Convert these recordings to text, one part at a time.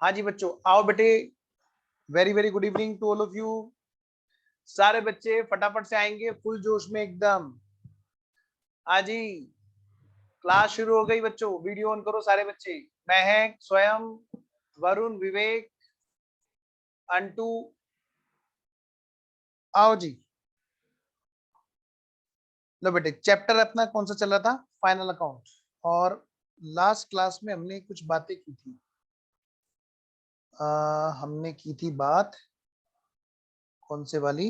हाँ जी बच्चों, आओ बेटे। Very very good evening to all of you. सारे बच्चे फटाफट से आएंगे फुल जोश में एकदम। हाँ जी, क्लास शुरू हो गई बच्चों। वीडियो ऑन करो सारे बच्चे। महक, स्वयं, वरुण, विवेक, अंटू, आओ जी। लो बेटे, चैप्टर अपना कौन सा चल रहा था? Final account. और लास्ट क्लास में हमने कुछ बातें की थी। हमने की थी बात कौन से वाली?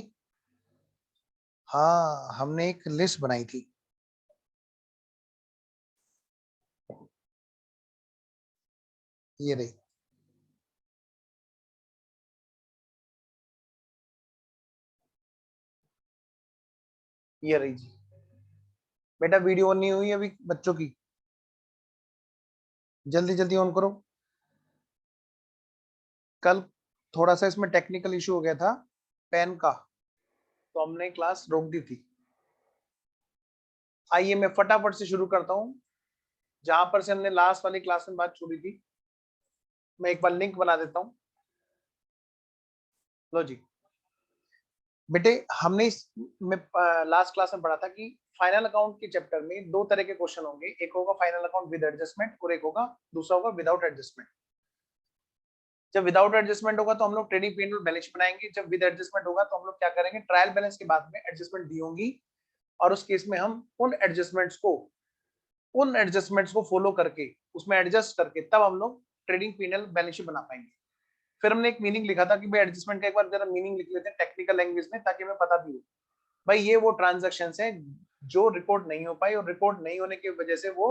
हाँ, हमने एक लिस्ट बनाई थी। ये रही। ये रही जी। बेटा वीडियो ऑन नहीं हुई अभी बच्चों की, जल्दी जल्दी ऑन करो। कल थोड़ा सा इसमें टेक्निकल इशू हो गया था पेन का, तो हमने क्लास रोक दी थी। आइए मैं फटाफट से शुरू करता हूँ जहां पर से हमने लास्ट वाली क्लास में बात छोड़ी थी। मैं एक बार लिंक बना देता हूँ। लो जी बेटे, हमने में लास्ट क्लास में पढ़ा था कि फाइनल अकाउंट के चैप्टर में दो तरह के क्वेश्चन होंगे। एक होगा फाइनल अकाउंट विद एडजस्टमेंट और एक होगा दूसरा होगा विदाउट एडजस्टमेंट। जब विदाउट एडजस्टमेंट होगा तो हम लोग trading P and L balance बनाएंगे। जब विद एडजस्टमेंट होगा तो हम लोग क्या करेंगे? ट्रायल बैलेंस के बाद में एडजस्टमेंट दी होंगी और उस केस में हम उन एडजस्टमेंट्स को फॉलो करके उसमें एडजस्ट करके तब हम लोग trading P and L balance sheet बना पाएंगे। फिर हमने एक मीनिंग लिखा था कि भाई एडजस्टमेंट का एक बार जरा मीनिंग लिख लेते हैं टेक्निकल लैंग्वेज में, ताकि हमें पता भी हो भाई ये वो ट्रांजेक्शन है जो रिपोर्ट नहीं हो पाई और रिपोर्ट नहीं होने की वजह से वो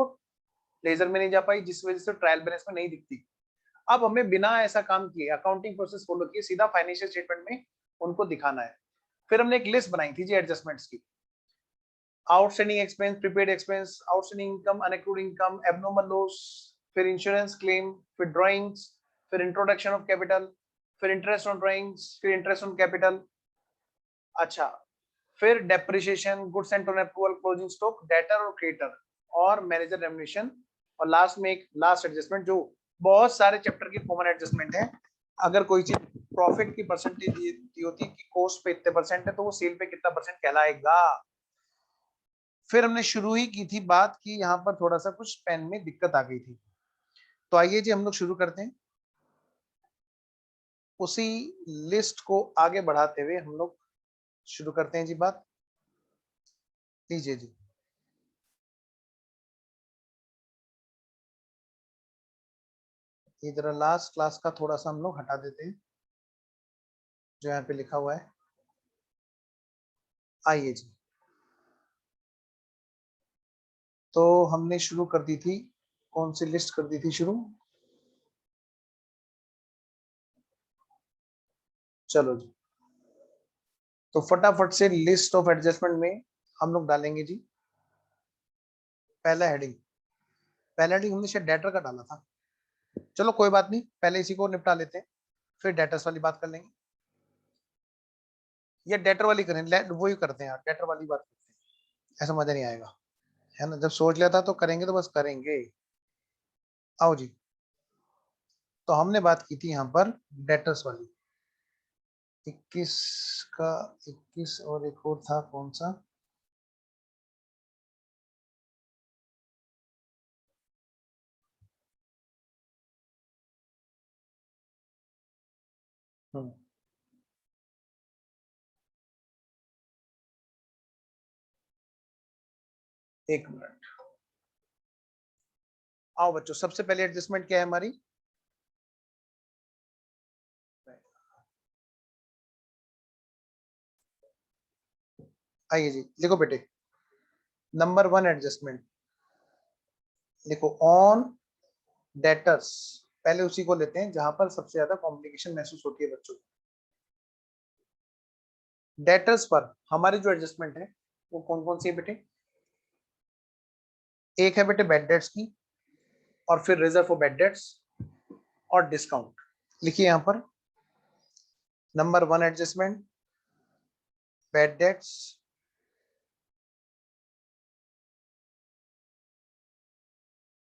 लेजर में नहीं जा पाई, जिस वजह से ट्रायल बैलेंस में नहीं दिखती। अब हमें बिना ऐसा काम किए अकाउंटिंग प्रोसेस फॉलो किए सीधा फाइनेंशियल स्टेटमेंट में उनको दिखाना है। फिर हमने एक लिस्ट बनाई थी जी एडजस्टमेंट्स की। Outstanding expense, prepaid expense, outstanding income, unaccrued income, abnormal loss, फिर इंश्योरेंस क्लेम, फिर ड्राइंग्स, फिर इंट्रोडक्शन ऑफ कैपिटल, फिर इंटरेस्ट ऑन ड्राइंग्स, फिर इंटरेस्ट ऑन कैपिटल। अच्छा, फिर depreciation, goods and turn approval, closing stock, debtor और creditor, और manager remuneration, और लास्ट में एक लास्ट एडजस्टमेंट जो बहुत सारे चैप्टर की कॉमन एडजस्टमेंट है। अगर कोई चीज प्रॉफिट की परसेंटेज दी होती है कि कॉस्ट पे इतने परसेंट है तो वो सेल पे कितना परसेंट कहलाएगा। फिर हमने शुरू ही की थी बात की यहाँ पर थोड़ा सा कुछ पेन में दिक्कत आ गई थी। तो आइए जी हम लोग शुरू करते हैं। उसी लिस्ट को आगे बढ़ाते हुए हम लोग शुरू करते हैं जी बात। लीजिए जी। ये जरा लास्ट क्लास का थोड़ा सा हम लोग हटा देते हैं जो यहाँ पे लिखा हुआ है। आइए जी। तो हमने शुरू कर दी थी, कौन सी लिस्ट कर दी थी शुरू? चलो जी, तो फटाफट से लिस्ट ऑफ एडजस्टमेंट में हम लोग डालेंगे जी पहला हेडिंग। पहला हेडिंग हमने शायद डेटर का डाला था। चलो कोई बात नहीं, पहले इसी को निपटा लेते हैं, फिर डेटर्स वाली बात कर लेंगे। या डेटर वाली करें, वही करते हैं यार, डेटर वाली बात करते हैं, ऐसा मजा नहीं आएगा, है ना? जब सोच लिया था तो करेंगे तो बस करेंगे। आओ जी। तो हमने बात की थी यहाँ पर डेटर्स वाली। 21 का, 21 और एक और था कौन सा? हम्म, एक मिनट। आओ बच्चों, सबसे पहले एडजस्टमेंट क्या है हमारी? आइए जी, लिखो बेटे। नंबर वन एडजस्टमेंट लिखो, ऑन डेटर्स। पहले उसी को लेते हैं जहां पर सबसे ज्यादा कॉम्प्लिकेशन महसूस होती है बच्चों को। डेटर्स पर हमारी जो एडजस्टमेंट है वो कौन कौन सी है बेटे? एक है बेटे बैड डेट्स की, और फिर रिजर्व फॉर बैड डेट्स और डिस्काउंट। लिखिए यहां पर number one adjustment bad debts,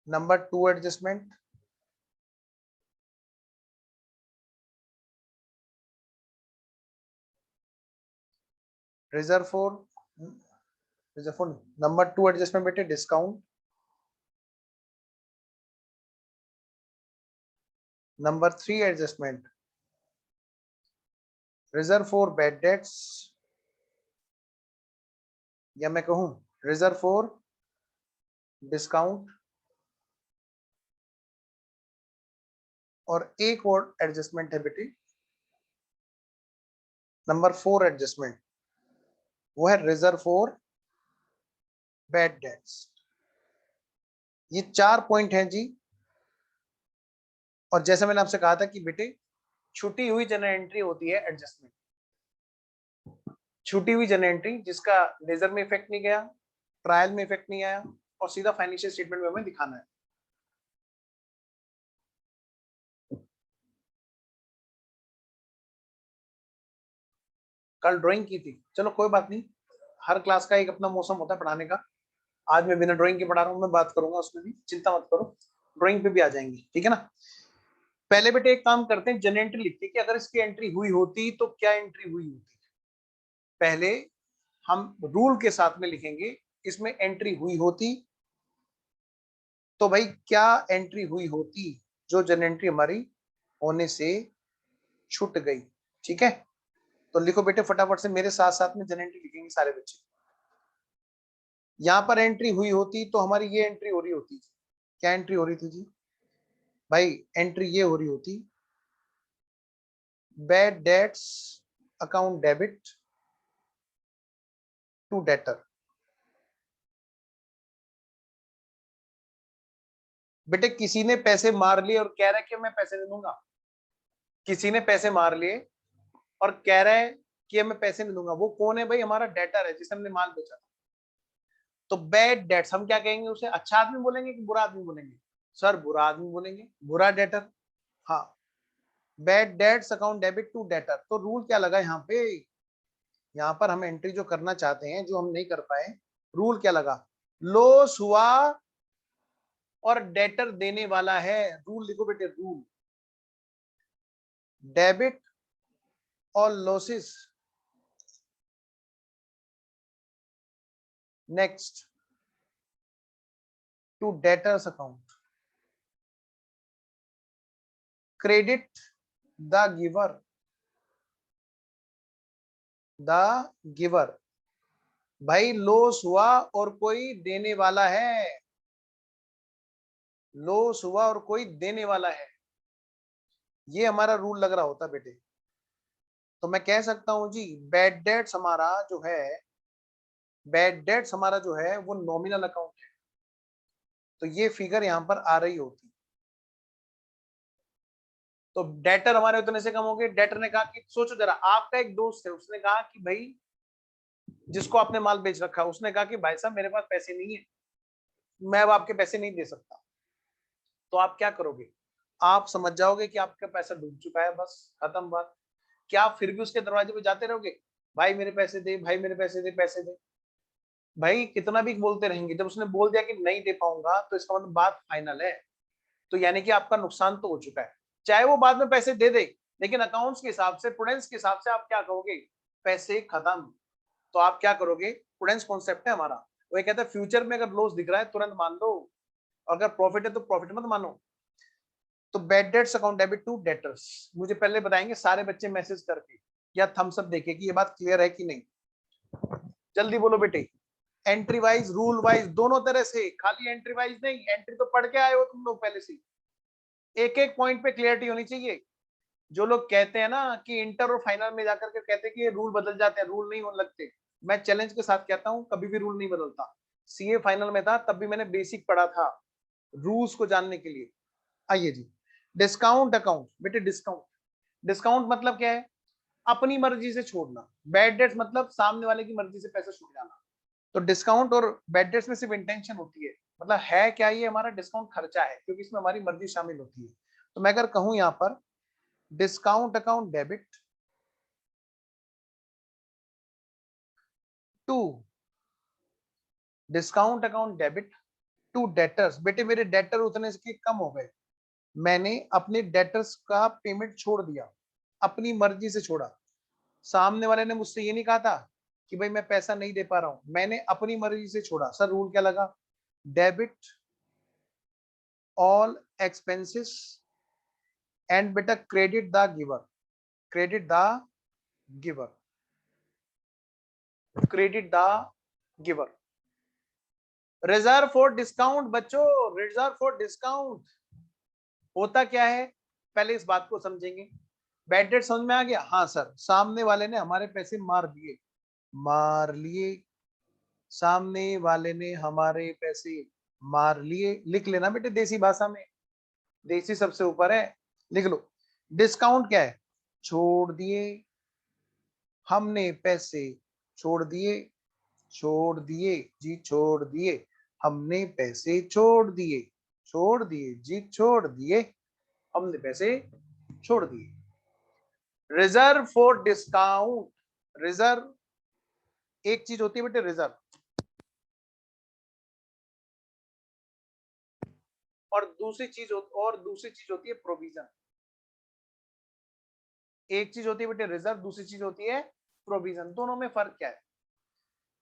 number two adjustment reserve for number 2 adjustment बेटे discount, number 3 adjustment reserve for bad debts, या मैं कहूं रिजर्व फॉर डिस्काउंट, और एक और एडजस्टमेंट है बेटी नंबर 4 एडजस्टमेंट, वो है रिजर्व फॉर बैड डेट्स। ये 4 पॉइंट हैं जी। और जैसे मैंने आपसे कहा था कि बेटे छुटी हुई जनरल एंट्री होती है एडजस्टमेंट, छुटी हुई जनरल एंट्री जिसका लेजर में इफेक्ट नहीं गया, ट्रायल में इफेक्ट नहीं आया, और सीधा फाइनेंशियल स्टेटमेंट में हमें दिखाना है। कल ड्राइंग की थी, चलो कोई बात नहीं, हर क्लास का एक अपना मौसम होता है पढ़ाने का। आज मैं बिना ड्राइंग के पढ़ा रहा हूँ, मैं बात करूंगा उसमें भी, चिंता मत करो, ड्राइंग पे भी आ जाएंगे, ठीक है ना। पहले बेटे एक काम करते हैं, जनरल एंट्री लिखते हैं कि अगर इसकी एंट्री हुई होती तो क्या एंट्री हुई होती। पहले हम रूल के साथ में लिखेंगे, इसमें एंट्री हुई होती तो भाई क्या एंट्री हुई होती, जो जनरल एंट्री हमारी होने से छूट गई, ठीक है। तो लिखो बेटे फटाफट से मेरे साथ साथ में जनरल एंट्री लिखेंगे सारे बच्चे। यहां पर एंट्री हुई होती तो हमारी ये एंट्री हो रही होती, क्या एंट्री हो रही थी जी भाई, एंट्री ये हो रही होती, bad debts account debit to debtor. बेटे किसी ने पैसे मार लिए और कह रहा है कि मैं पैसे दे दूंगा, किसी ने पैसे मार लिए और कह रहा है कि मैं पैसे नहीं दूंगा, वो कौन है भाई, हमारा डेटर है जिसे हमने माल बेचा। तो बैड डेट्स हम क्या कहेंगे उसे, अच्छा आदमी बोलेंगे कि बुरा आदमी बोलेंगे, सर बुरा आदमी बोलेंगे, बुरा डेटर। हाँ, bad debts account debit to debtor. तो रूल क्या लगा यहाँ पे, यहाँ पर हम एंट्री जो करना चाहते हैं जो हम नहीं कर पाए, रूल क्या लगा, लॉस हुआ और डेटर देने वाला है, रूल लिखो बेटे, रूल डेबिट और losses next to debtors account, credit the giver, the giver. भाई लॉस हुआ और कोई देने वाला है, लॉस हुआ और कोई देने वाला है, ये हमारा रूल लग रहा होता बेटे। तो मैं कह सकता हूं जी बैड डेट्स हमारा जो है, बैड डेट्स हमारा जो है वो नॉमिनल अकाउंट है, तो ये फिगर यहां पर आ रही होती। तो डेटर हमारे उतने से कम हो गए। डेटर ने कहा कि सोचो जरा, आपका एक दोस्त है, उसने कहा कि भाई, जिसको आपने माल बेच रखा, उसने कहा कि भाई साहब मेरे पास पैसे नहीं है, मैं अब आपके पैसे नहीं दे सकता। तो आप क्या करोगे, आप समझ जाओगे कि आपका पैसा डूब चुका है, बस खत्म बात। क्या आप फिर भी उसके दरवाजे पे जाते रहोगे, भाई मेरे पैसे दे, भाई मेरे पैसे दे, पैसे दे। भाई कितना भी बोलते रहेंगे, जब उसने बोल दिया कि नहीं दे पाऊंगा तो इसका मतलब बात फाइनल है। तो यानी कि आपका नुकसान तो हो चुका है, चाहे वो बाद में पैसे दे दे, लेकिन अकाउंट्स के हिसाब से, प्रूडेंस के हिसाब से आप क्या कहोगे, पैसे खत्म। तो आप क्या करोगे, प्रूडेंस कॉन्सेप्ट है हमारा, वो ये कहता है फ्यूचर में अगर लॉस दिख रहा है तुरंत मान लो, अगर प्रॉफिट है तो प्रॉफिट मत मानो। तो bad debts account debit to debtors, मुझे पहले बताएंगे सारे बच्चे मैसेज करके या थम्स अप देके कि ये बात क्लियर है कि नहीं, जल्दी बोलो बेटे। एंट्री वाइज रूल वाइज दोनों तरह से, खाली एंट्री वाइज नहीं, एंट्री तो पढ़ के आए हो तुम लोग पहले से, एक एक पॉइंट पे क्लियरिटी होनी चाहिए। जो लोग कहते हैं ना कि इंटर और फाइनल में जाकर के कहते हैं कि ये रूल बदल जाते हैं, रूल नहीं होने लगते, मैं चैलेंज के साथ कहता हूं कभी भी रूल नहीं बदलता। सीए फाइनल में था तब भी मैंने बेसिक पढ़ा था रूल्स को जानने के लिए। आइए जी, डिस्काउंट अकाउंट बेटे, डिस्काउंट, डिस्काउंट मतलब क्या है, अपनी मर्जी से छोड़ना, बैड डेट्स मतलब सामने वाले की मर्जी से पैसा छूट जाना। तो डिस्काउंट और बैड डेट्स में सिर्फ इंटेंशन होती है, मतलब है क्या, ये हमारा डिस्काउंट खर्चा है क्योंकि इसमें हमारी मर्जी शामिल होती है। तो मैं अगर कहूं यहाँ पर discount account debit to, discount account debit to debtors, बेटे मेरे डेटर उतने के कम हो गए, मैंने अपने डेटर्स का पेमेंट छोड़ दिया, अपनी मर्जी से छोड़ा। सामने वाले ने मुझसे ये नहीं कहा था कि भाई मैं पैसा नहीं दे पा रहा हूं, मैंने अपनी मर्जी से छोड़ा, सर रूल क्या लगा, डेबिट ऑल एक्सपेंसेस एंड बेटा credit the giver, credit the giver, credit the giver. Reserve for discount बच्चों, रिजर्व फॉर डिस्काउंट होता क्या है, पहले इस बात को समझेंगे। बैड डेट समझ में आ गया, हाँ सर, सामने वाले ने हमारे पैसे मार दिए, मार लिए, सामने वाले ने हमारे पैसे मार लिए, लिख लेना बेटे देसी भाषा में, देसी सबसे ऊपर है, लिख लो। डिस्काउंट क्या है, छोड़ दिए, हमने पैसे छोड़ दिए, छोड़ दिए जी, छोड़ दिए, हमने पैसे छोड़ दिए, छोड़ दिए जी, छोड़ दिए, हमने पैसे छोड़ दिए। रिजर्व फॉर डिस्काउंट, रिजर्व एक चीज होती है बेटे रिजर्व, और दूसरी चीज होती है प्रोविजन। एक चीज होती है बेटे रिजर्व, दूसरी चीज होती है प्रोविजन। दोनों में फर्क क्या है,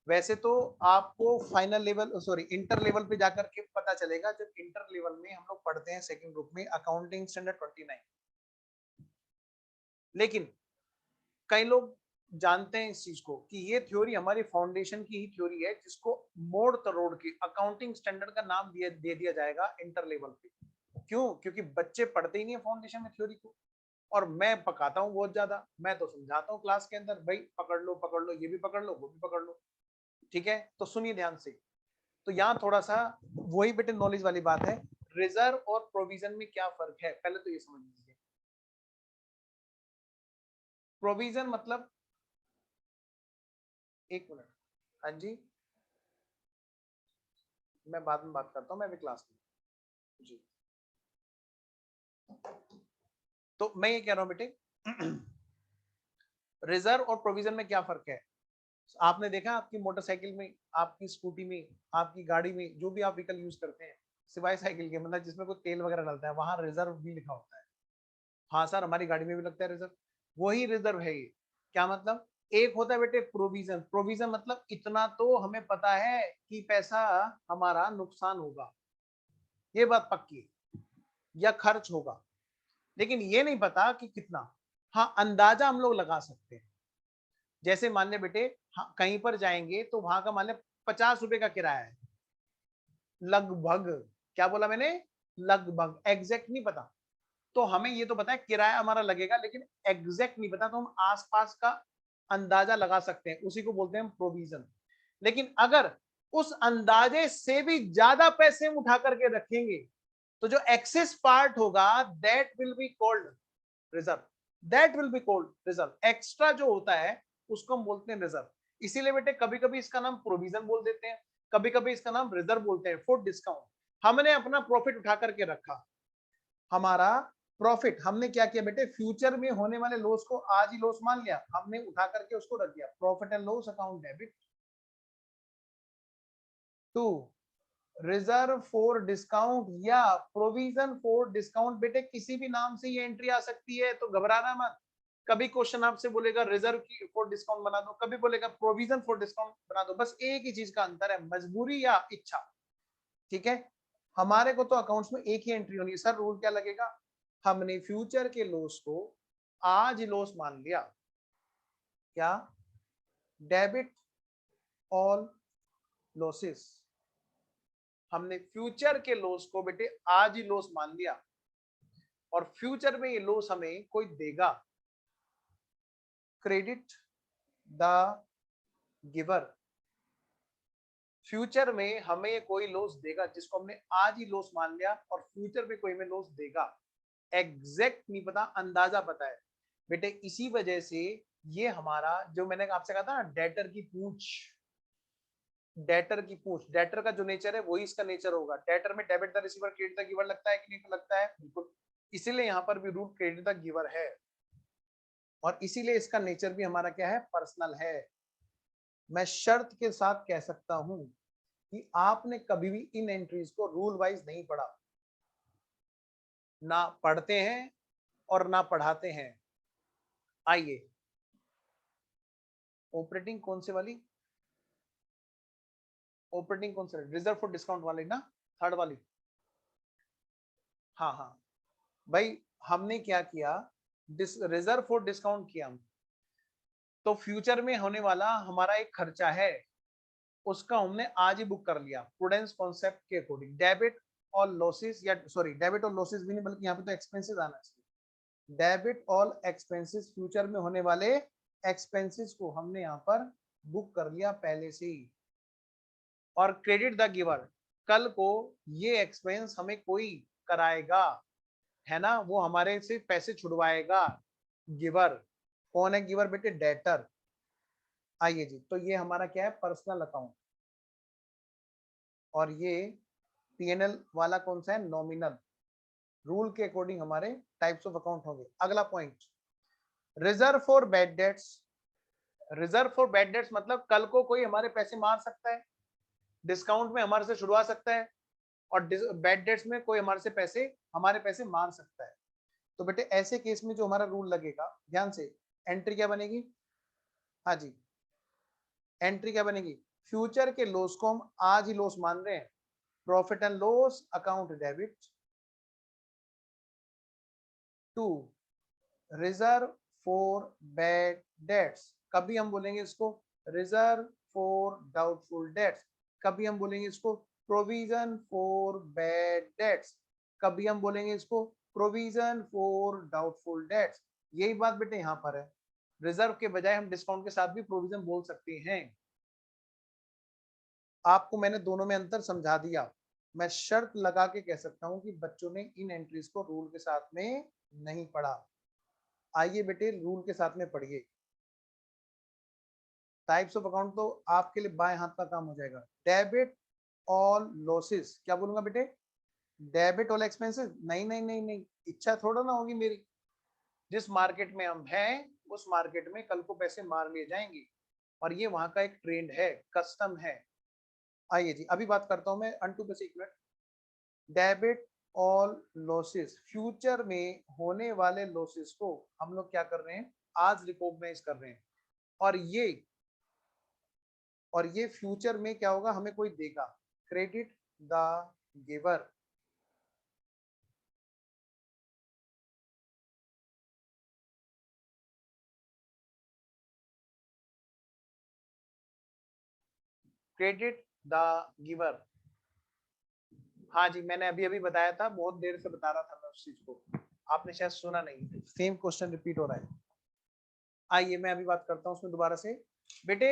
वैसे तो आपको final level sorry inter level पे जाकर के पता चलेगा, जब इंटर लेवल में हम लोग पढ़ते हैं सेकंड ग्रुप में अकाउंटिंग स्टैंडर्ड 29। लेकिन कई लोग जानते हैं इस चीज को कि ये थ्योरी हमारी फाउंडेशन की ही थ्योरी है, जिसको मोड़ तरोड़ के अकाउंटिंग स्टैंडर्ड का नाम दे दिया जाएगा इंटर लेवल पे। क्यों, क्योंकि बच्चे पढ़ते ही नहीं है फाउंडेशन में थ्योरी को, और मैं पकाता हूँ बहुत ज्यादा, मैं तो समझाता हूँ क्लास के अंदर, भाई पकड़ लो, ये भी पकड़ लो, वो भी पकड़ लो, ठीक है। तो सुनिए ध्यान से, तो यहाँ थोड़ा सा वही बेटे नॉलेज वाली बात है, रिजर्व और प्रोविजन में क्या फर्क है, पहले तो ये समझ लीजिए। प्रोविजन मतलब, एक मिनट, हाँ जी, मैं बाद में बात करता हूँ, मैं अभी क्लास में जी। तो मैं ये कह रहा हूँ बेटे, रिजर्व और प्रोविजन में क्या फर्क है। आपने देखा आपकी मोटरसाइकिल में, आपकी स्कूटी में, आपकी गाड़ी में, जो भी आप व्हीकल यूज करते हैं, सिवाय साइकिल के, मतलब जिसमें कोई तेल वगैरह डलता है, वहां रिजर्व भी लिखा होता है। हाँ सर, हमारी गाड़ी में भी लगता है रिजर्व, वही रिजर्व है ये। क्या मतलब, एक होता है बेटे प्रोविजन, प्रोविजन मतलब इतना तो हमें पता है कि पैसा हमारा नुकसान होगा, ये बात पक्की है, या खर्च होगा, लेकिन ये नहीं पता कि कितना। हाँ, अंदाजा हम लोग लगा सकते हैं। जैसे मान ले बेटे, हाँ, कहीं पर जाएंगे तो वहां का मान ले 50 रुपए का किराया है, लगभग, क्या बोला मैंने, लगभग, एग्जैक्ट नहीं पता। तो हमें ये तो पता है किराया हमारा लगेगा, लेकिन एग्जैक्ट नहीं पता, तो हम आसपास का अंदाजा लगा सकते हैं, उसी को बोलते हैं प्रोविजन। लेकिन अगर उस अंदाजे से भी ज्यादा पैसे हम उठा करके रखेंगे, तो जो एक्सेस पार्ट होगा that will be called reserve, that will be called reserve. Extra जो होता है उसको हम बोलते हैं रिजर्व। इसीलिए बेटे कभी कभी इसका नाम प्रोविजन बोल देते हैं, कभी कभी इसका नाम रिजर्व बोलते हैं फॉर डिस्काउंट। हमने अपना प्रॉफिट उठा करके रखा, हमारा प्रॉफिट, हमने क्या किया बेटे, फ्यूचर में होने वाले लॉस को आज ही लॉस मान लिया, हमने उठा करके उसको रख दिया, profit and loss account debit to reserve for discount या प्रोविजन फॉर डिस्काउंट। बेटे किसी भी नाम से ये एंट्री आ सकती है, तो घबराना मत। कभी क्वेश्चन आपसे बोलेगा रिजर्व की फॉर डिस्काउंट बना दो, कभी बोलेगा प्रोविजन फॉर डिस्काउंट बना दो, बस एक ही चीज का अंतर है, मजबूरी या इच्छा, ठीक है। हमारे को तो अकाउंट्स में एक ही एंट्री होनी है। सर रूल क्या लगेगा, हमने फ्यूचर के लॉस को आज ही लॉस मान लिया, क्या, डेबिट ऑल लॉसेस, हमने फ्यूचर के लॉस को बेटे आज ही लॉस मान लिया, और फ्यूचर में ये लॉस हमें कोई देगा, क्रेडिट द गिवर। फ्यूचर में हमें कोई लॉस देगा जिसको हमने आज ही लॉस मान लिया, और फ्यूचर में कोई हमें लॉस देगा, एग्जैक्ट नहीं पता, अंदाजा पता है बेटे। इसी वजह से ये हमारा, जो मैंने आपसे कहा था ना, डेटर की पूंछ, डेटर की पूंछ, डेटर का जो नेचर है वही इसका नेचर होगा। डेटर में debit the receiver credit the giver लगता है कि नहीं लगता है, बिल्कुल। इसीलिए यहाँ पर भी रूट क्रेडिट द गिवर है, और इसीलिए इसका नेचर भी हमारा क्या है, पर्सनल है। मैं शर्त के साथ कह सकता हूं कि आपने कभी भी इन एंट्रीज को रूल वाइज नहीं पढ़ा, ना पढ़ते हैं और ना पढ़ाते हैं। आइए ऑपरेटिंग कौन से वाली, ऑपरेटिंग कौन से, रिजर्व फॉर डिस्काउंट वाली ना, थर्ड वाली। हाँ हाँ भाई, हमने क्या किया, रिजर्व फॉर डिस्काउंट किया हम, तो फ्यूचर में होने वाला हमारा एक खर्चा है, उसका हमने आज ही बुक कर लिया प्रूडेंस कॉन्सेप्ट के अकॉर्डिंग। डेबिट और लॉसेस, या सॉरी डेबिट और लॉसेस भी नहीं, बल्कि यहाँ पे तो एक्सपेंसेस आना चाहिए। डेबिट ऑल एक्सपेंसेस, फ्यूचर में होने वाले एक्सपेंसेस को हमने यहाँ पर बुक कर लिया पहले से ही। और क्रेडिट द गिवर, कल को ये एक्सपेंस हमें कोई कराएगा, है ना, वो हमारे से पैसे छुड़वाएगा। गिवर कौन है, गिवर बेटे डेटर। आइए जी, तो ये हमारा क्या है, पर्सनल अकाउंट, और ये पीएनएल वाला कौन सा है, नॉमिनल। रूल के अकॉर्डिंग हमारे टाइप्स ऑफ अकाउंट होंगे। अगला point, reserve for bad dates. Reserve for bad dates मतलब कल को कोई हमारे पैसे मार सकता है, डिस्काउंट में हमारे से छुड़वा सकता है, और बैड डेट्स में कोई हमारे पैसे मार सकता है। तो बेटे ऐसे केस में जो हमारा रूल लगेगा, ध्यान से, एंट्री क्या बनेगी, हाँ जी, एंट्री क्या बनेगी, फ्यूचर के लॉस को हम आज ही लॉस मान रहे हैं, profit and loss account debit to reserve for bad debts. कभी हम बोलेंगे इसको रिजर्व फॉर डाउटफुल डेट्स, कभी हम बोलेंगे इसको प्रोविजन फॉर बैड डेट्स, कभी हम बोलेंगे इसको प्रोविजन फॉर डाउटफुल डेट्स। यही बात बेटे यहाँ पर है, रिजर्व के बजाय हम डिस्काउंट के साथ भी प्रोविजन बोल सकते हैं। आपको मैंने दोनों में अंतर समझा दिया। मैं शर्त लगा के कह सकता हूं कि बच्चों ने इन एंट्रीज को रूल के साथ में नहीं पढ़ा। आइए बेटे रूल के साथ में पढ़िए। टाइप्स ऑफ अकाउंट तो आपके लिए बाएं हाथ का काम हो जाएगा। डेबिट ऑल लॉसेस, क्या बोलूंगा बेटे, डेबिट ऑल एक्सपेंसेस, नहीं नहीं नहीं नहीं, इच्छा थोड़ा ना होगी मेरी, जिस मार्केट में हम हैं उस मार्केट में कल को पैसे मार लिए जाएंगे, और ये वहां का एक ट्रेंड है, कस्टम है। आइए जी, अभी बात करता हूं मैं अनटू बस एक minute. Debit all losses, future में होने वाले लॉसेस को हम लोग क्या कर रहे हैं, आज रिकॉग्नाइज कर रहे हैं, और ये फ्यूचर में क्या होगा, हमें कोई देगा, credit the giver. Credit the giver, हाँ जी, मैंने अभी अभी बताया था, बहुत देर से बता रहा था मैं उस चीज को, आपने शायद सुना नहीं, सेम क्वेश्चन रिपीट हो रहा है। आइए मैं अभी बात करता हूँ उसमें दोबारा से। बेटे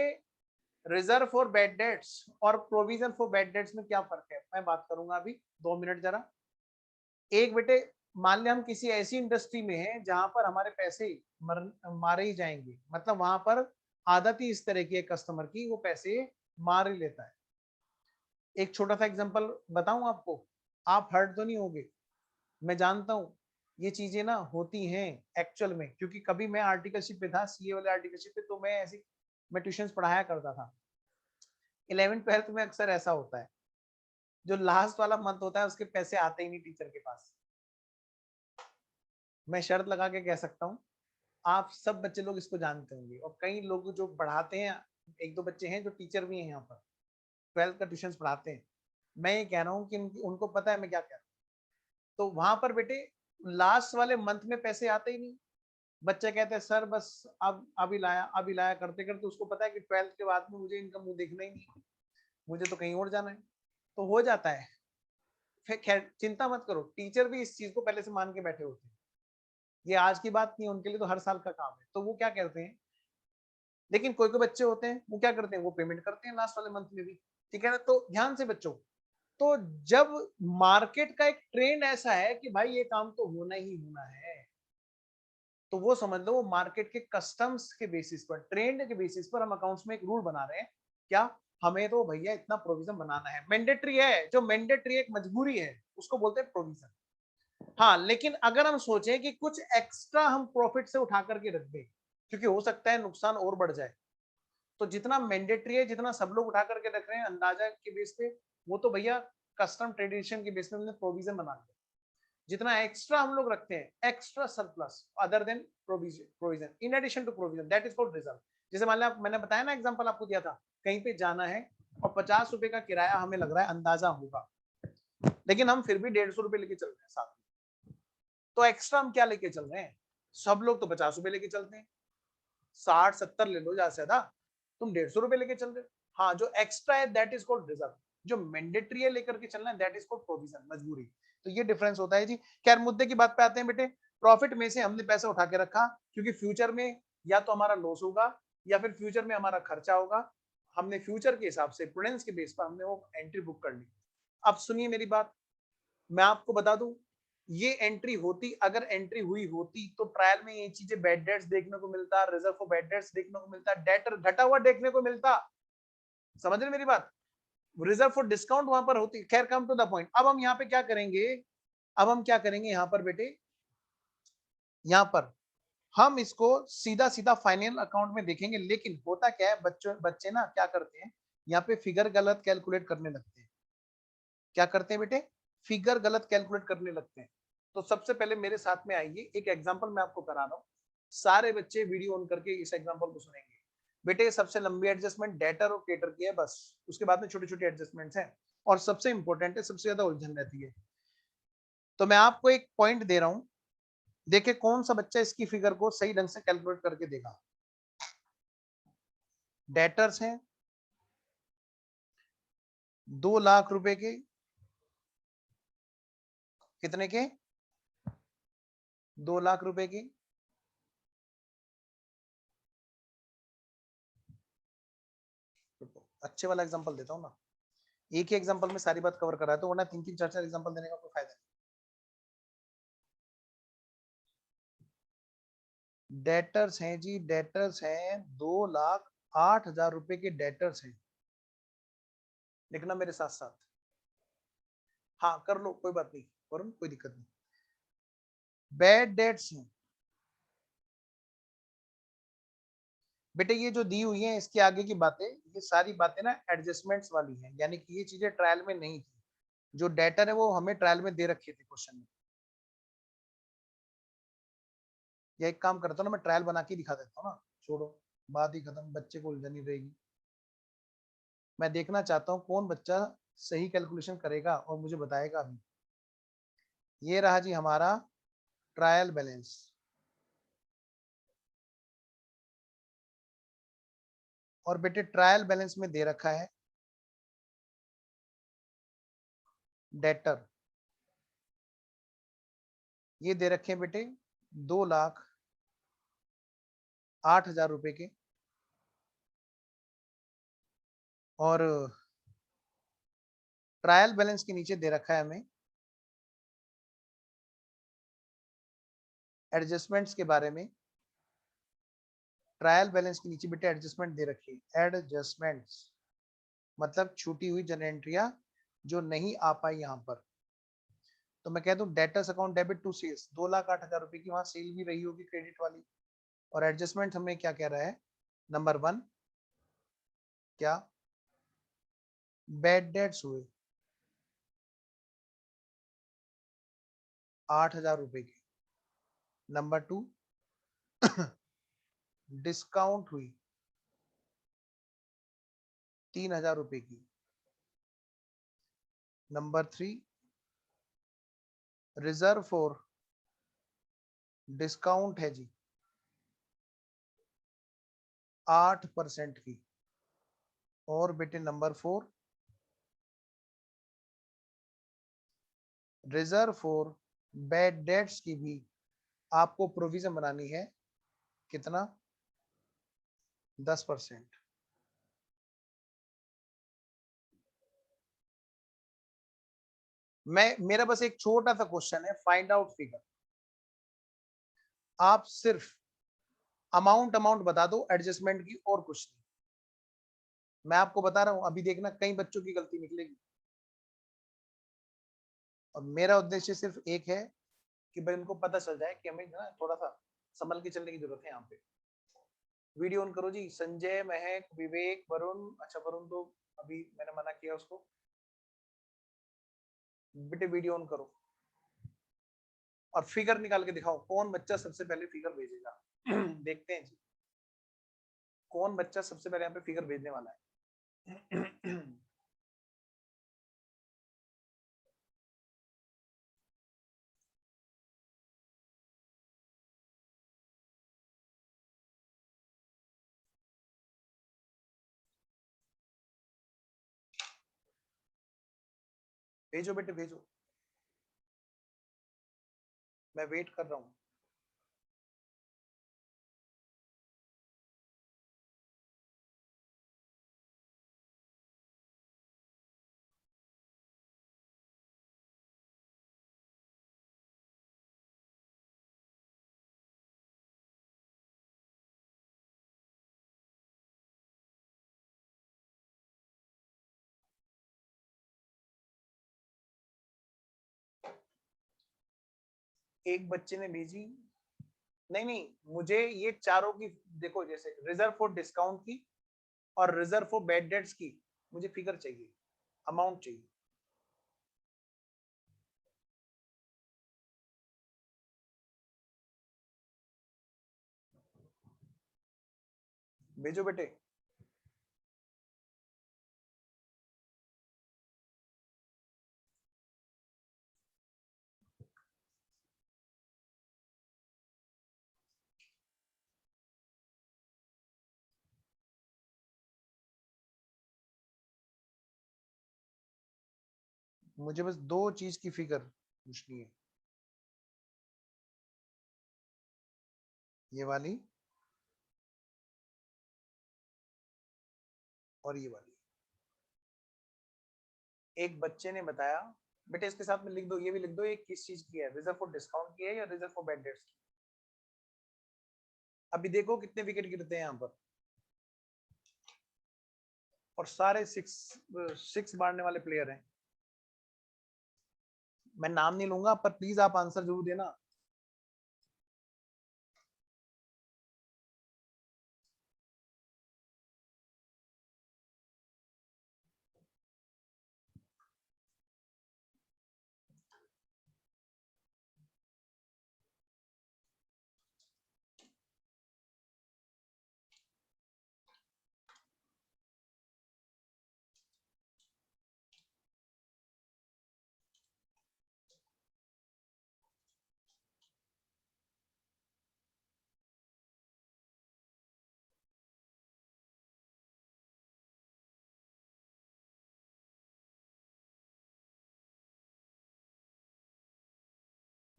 रिजर्व फॉर बैड डेट्स और प्रोविजन फॉर बैड डेट्स में क्या फर्क है, मैं बात करूंगा अभी, 2 मिनट जरा। एक बेटे, मान लिया हम किसी ऐसी इंडस्ट्री में हैं जहां पर हमारे पैसे मारे ही जाएंगे, मतलब वहां पर आदत ही इस तरह की है कस्टमर की, वो पैसे मार ही लेता है। एक छोटा सा एग्जांपल बताऊं आपको, आप हर्ट तो नहीं होगे, मैं जानता हूं ये चीजें ना होती हैं एक्चुअल में, क्योंकि कभी मैं आर्टिकलशिप पे था, सीए वाले आर्टिकलशिप पे, तो मैं ट्यूशन पढ़ाया करता था। 11th 12th में अक्सर ऐसा होता है, जो लास्ट वाला मंथ होता है उसके पैसे आते ही नहीं टीचर के पास। मैं शर्त लगा के कह सकता हूँ, आप सब बच्चे लोग इसको जानते होंगे, और कई लोग जो पढ़ाते हैं, एक दो बच्चे हैं जो टीचर भी हैं यहाँ पर, 12th का ट्यूशन पढ़ाते हैं। मैं ये कह रहा हूँ कि उनको पता है मैं क्या कह रहा हूँ। तो वहां पर बेटे लास्ट वाले मंथ में पैसे आते ही नहीं, बच्चे कहते हैं सर बस अब अभी लाया करते करते उसको पता है कि 12th के बाद में मुझे इनका मुंह देखना ही नहीं, मुझे तो कहीं और जाना है, तो हो जाता है। फिर खैर चिंता मत करो, टीचर भी इस चीज को पहले से मान के बैठे होते हैं, ये आज की बात नहीं है, उनके लिए तो हर साल का काम है। तो वो क्या करते हैं, लेकिन कोई कोई बच्चे होते हैं वो क्या करते हैं, वो पेमेंट करते हैं लास्ट वाले मंथ में भी, ठीक है ना। तो ध्यान से बच्चों, तो जब मार्केट का एक ट्रेंड ऐसा है कि भाई ये काम तो होना ही होना है, तो वो समझ लो, वो मार्केट के कस्टम्स के बेसिस पर, ट्रेंड के बेसिस पर हम अकाउंट्स में एक रूल बना रहे हैं, क्या, हमें तो भैया इतना प्रोविजन बनाना है, मैंडेटरी है, जो मैंडेटरी एक मजबूरी है उसको बोलते हैं प्रोविजन। हाँ, लेकिन अगर हम सोचें कि कुछ एक्स्ट्रा हम प्रॉफिट से उठा करके रख दें, क्योंकि हो सकता है नुकसान और बढ़ जाए, तो जितना मैंडेटरी है, जितना सब लोग उठा करके रख रहे हैं अंदाजा के बेस पे, वो तो भैया कस्टम ट्रेडिशन के बेस पे हमने प्रोविजन बना दिया। जितना एक्स्ट्रा हम लोग रखते हैं, extra surplus other than provision in addition to provision, that is called reserve. जैसे मान लिया मैंने बताया ना एग्जांपल आपको दिया था, कहीं पे जाना है और 50 रुपए का किराया हमें लग रहा है अंदाजा होगा, लेकिन हम फिर भी 150 रुपए लेके चल रहे हैं साथ में। तो एक्स्ट्रा हम क्या लेके चल रहे हैं? सब लोग तो 50 रुपए लेके चलते हैं, 60-70 ले लो ज्यादा से ज्यादा, तुम 150 रुपए लेके चल रहे हो। हाँ, जो एक्स्ट्रा है दैट इज कॉल्ड रिजर्व, जो मैंडेटरी है लेकर के चलना है दैट इज कॉल्ड प्रोविजन, मजबूरी। तो ये डिफरेंस होता है जी। खैर मुद्दे की बात पे आते हैं बेटे। प्रॉफिट में से हमने पैसा उठा के रखा क्योंकि फ्यूचर में या तो हमारा लॉस होगा या फिर फ्यूचर में हमारा खर्चा होगा। हमने फ्यूचर के हिसाब से प्रूडेंस के बेस पर हमने वो एंट्री बुक कर ली। अब सुनिए मेरी बात, मैं आपको बता दूं, ये एंट्री होती, अगर एंट्री हुई होती तो ट्रायल में ये चीजें बैड डेट्स देखने को मिलता, रिजर्व फॉर बैड डेट्स देखने को मिलता, डेटर घटा हुआ देखने को मिलता। समझ रहे मेरी बात? रिजर्व फॉर डिस्काउंट वहां पर होती। खैर कम टू द पॉइंट, अब हम यहाँ पे क्या करेंगे? अब हम क्या करेंगे यहाँ पर बेटे, यहाँ पर हम इसको सीधा सीधा फाइनल अकाउंट में देखेंगे। लेकिन होता क्या है, बच्चे ना क्या करते हैं, यहाँ पे फिगर गलत कैलकुलेट करने लगते हैं। क्या करते हैं बेटे? फिगर गलत कैलकुलेट करने लगते हैं। तो सबसे पहले मेरे साथ में आइए, एक एग्जांपल मैं आपको करा रहा हूँ। सारे बच्चे वीडियो ऑन करके इस एग्जांपल को सुनेंगे। बेटे सबसे लंबी एडजस्टमेंट डेटर और केटर की है बस, उसके बाद में छोटी छोटी एडजस्टमेंट्स हैं और सबसे इंपॉर्टेंट है, सबसे ज्यादा उलझन रहती है। तो मैं आपको एक पॉइंट दे रहा हूं, देखिए कौन सा बच्चा इसकी फिगर को सही ढंग से कैलकुलेट करके देगा। डेटर्स हैं 2 लाख रुपए के, कितने के? 2 लाख रुपए की। अच्छे वाला एग्जांपल देता हूं ना, एक ही एग्जांपल में सारी बात कवर करा है, तो वरना 3-3 4-4 एग्जांपल देने का कोई फायदा नहीं। डेटर्स हैं जी, डेटर्स हैं 2,08,000 रुपए के डेटर्स हैं। लिखना मेरे साथ साथ। हाँ कर लो, कोई बात नहीं वरुण, कोई दिक्कत नहीं। बैड डेट्स हैं बेटे, ये जो दी हुई है इसके आगे की बातें, ये सारी बातें ना एडजस्टमेंट्स वाली हैं, यानी कि ये चीजें ट्रायल में नहीं थी। जो डेटर है वो हमें ट्रायल में दे रखे थे क्वेश्चन में। या एक काम करता हूँ ना, मैं ट्रायल बना के दिखा देता हूँ ना, छोड़ो बात ही खत्म, बच्चे को उलझन ही रहेगी। मैं देखना चाहता हूँ कौन बच्चा सही कैलकुलेशन करेगा और मुझे बताएगा अभी। ये रहा जी हमारा ट्रायल बैलेंस। और बेटे ट्रायल बैलेंस में दे रखा है डेटर, ये दे रखे हैं बेटे 2,08,000 रुपए के। और ट्रायल बैलेंस के नीचे दे रखा है हमें एडजस्टमेंट्स के बारे में। ट्रायल बैलेंस के नीचे बेटे एडजस्टमेंट दे रखी है, एडजस्टमेंट्स मतलब छूटी हुई जन एंट्रियां जो नहीं आ पाई यहाँ पर। तो मैं कह दूं debtors account debit to sales, 2,08,000 रुपए की वहां सेल भी रही होगी क्रेडिट वाली। और एडजस्टमेंट हमें क्या कह रहा है, नंबर 1 क्या बैड डेट्स हुए 8,000 रुपए के। नंबर 2 डिस्काउंट हुई 3,000 रुपए की। नंबर 3 रिजर्व फॉर डिस्काउंट है जी 8% की। और बेटे number 4 reserve for bad dates की भी आपको प्रोविजन बनानी है, कितना? 10%। मैं मेरा बस एक छोटा सा क्वेश्चन है, फाइंड आउट फिगर। आप सिर्फ अमाउंट अमाउंट बता दो एडजस्टमेंट की, और कुछ नहीं। मैं आपको बता रहा हूं, अभी देखना कई बच्चों की गलती निकलेगी। और मेरा उद्देश्य सिर्फ एक है कि भाई उनको पता चल जाए कि हमें ना थोड़ा सा संभल के चलने की जरूरत है। यहाँ पे वीडियो ऑन करो जी, संजय, महक, विवेक, वरुण। अच्छा वरुण तो अभी मैंने मना किया उसको। बेटे वीडियो ऑन करो और फिगर निकाल के दिखाओ, कौन बच्चा सबसे पहले फिगर भेजेगा। देखते हैं जी। कौन बच्चा सबसे पहले यहाँ पे फिगर भेजने वाला है? भेजो बेटे भेजो, मैं वेट कर रहा हूँ। एक बच्चे ने भेजी, नहीं नहीं, मुझे ये चारों की देखो, जैसे रिजर्व फॉर डिस्काउंट की और रिजर्व फॉर बैड डेट्स की मुझे फिगर चाहिए, अमाउंट चाहिए। भेजो बेटे। मुझे बस दो चीज की फिगर पूछनी है, ये वाली और ये वाली। एक बच्चे ने बताया, बेटे इसके साथ में लिख दो, ये भी लिख दो, ये किस चीज की है, रिजर्व फॉर डिस्काउंट की है या रिजर्व फॉर बैड डेट्स की। अभी देखो कितने विकेट गिरते हैं यहाँ पर, और सारे सिक्स सिक्स मारने वाले प्लेयर हैं। मैं नाम नहीं लूंगा, पर प्लीज आप आंसर जरूर देना।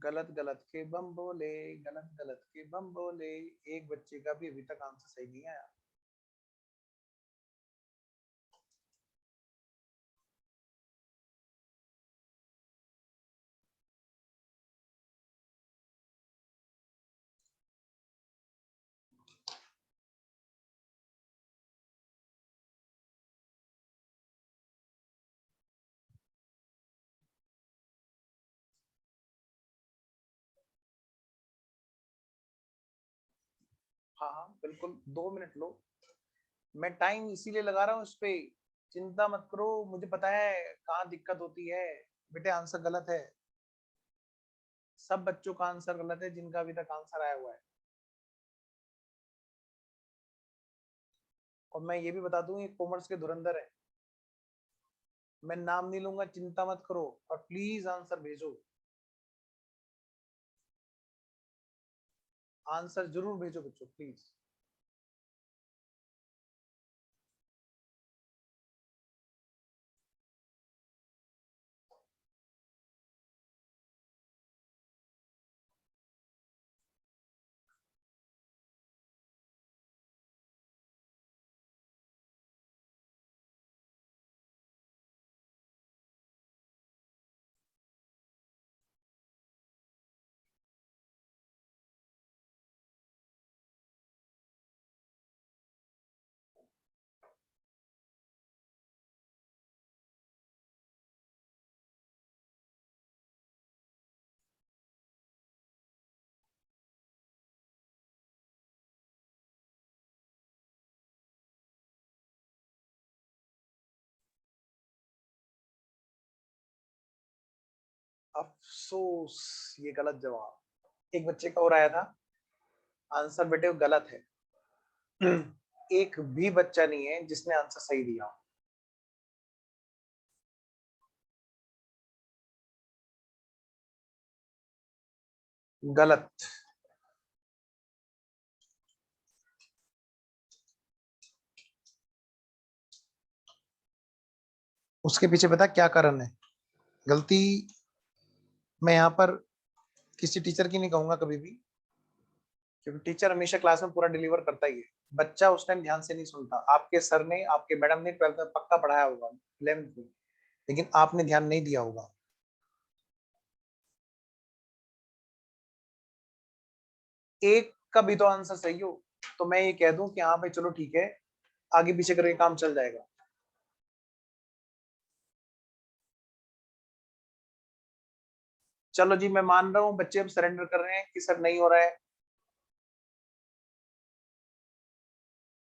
गलत गलत के बम बोले, गलत गलत के बम बोले। एक बच्चे का भी अभी तक आंसर सही नहीं आया। हाँ हाँ बिल्कुल, 2 मिनट लो। मैं टाइम इसीलिए लगा रहा हूँ इस पे, चिंता मत करो, मुझे पता है कहाँ दिक्कत होती है। बेटे आंसर गलत है, सब बच्चों का आंसर गलत है जिनका अभी तक आंसर आया हुआ है। और मैं ये भी बता दूं, ये कॉमर्स के धुरंधर है। मैं नाम नहीं लूंगा, चिंता मत करो, और प्लीज आंसर भेजो, आंसर जरूर भेजो बच्चों प्लीज। अफसोस, ये गलत जवाब। एक बच्चे का और आया था, आंसर बेटे गलत है। एक भी बच्चा नहीं है जिसने आंसर सही दिया। गलत। उसके पीछे पता क्या कारण है? गलती मैं यहाँ पर किसी टीचर की नहीं कहूंगा कभी भी, क्योंकि टीचर हमेशा क्लास में पूरा डिलीवर करता ही है। बच्चा उस टाइम ध्यान से नहीं सुनता। आपके सर ने, आपके मैडम ने 12th में पक्का पढ़ाया होगा, 11th में, लेकिन आपने ध्यान नहीं दिया होगा। एक का भी तो आंसर सही हो तो मैं ये कह दूं कि हाँ भाई चलो ठीक है, आगे पीछे करके काम चल जाएगा। चलो जी, मैं मान रहा हूँ बच्चे अब सरेंडर कर रहे हैं कि सर नहीं हो रहा है।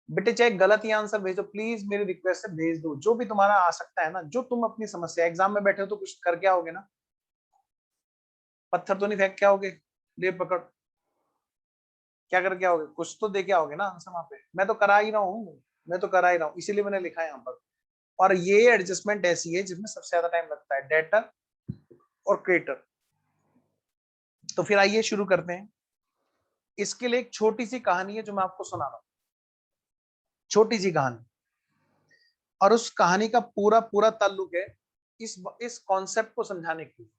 बेटे चाहे गलत ही आंसर भेजो, प्लीज मेरी रिक्वेस्ट है भेज दो। जो भी तुम्हारा आ सकता है ना, जो तुम अपनी समस्या, एग्जाम में बैठे हो तो कुछ करके आओगे ना, पत्थर तो नहीं फेंक के आओगे, ले पकड़, क्या करके आओगे? कुछ तो दे के आओगे ना आंसर वहां पे। मैं तो करा ही रहा हूँ, मैं तो करा ही रहा हूँ, इसीलिए मैंने लिखा है यहाँ पर। और ये एडजस्टमेंट ऐसी है जिसमें सबसे ज्यादा टाइम लगता है, डेटर और क्रिएटर। तो फिर आइए शुरू करते हैं। इसके लिए एक छोटी सी कहानी है जो मैं आपको सुना रहा हूँ, छोटी सी कहानी। और उस कहानी का पूरा पूरा ताल्लुक है इस कॉन्सेप्ट को समझाने के लिए।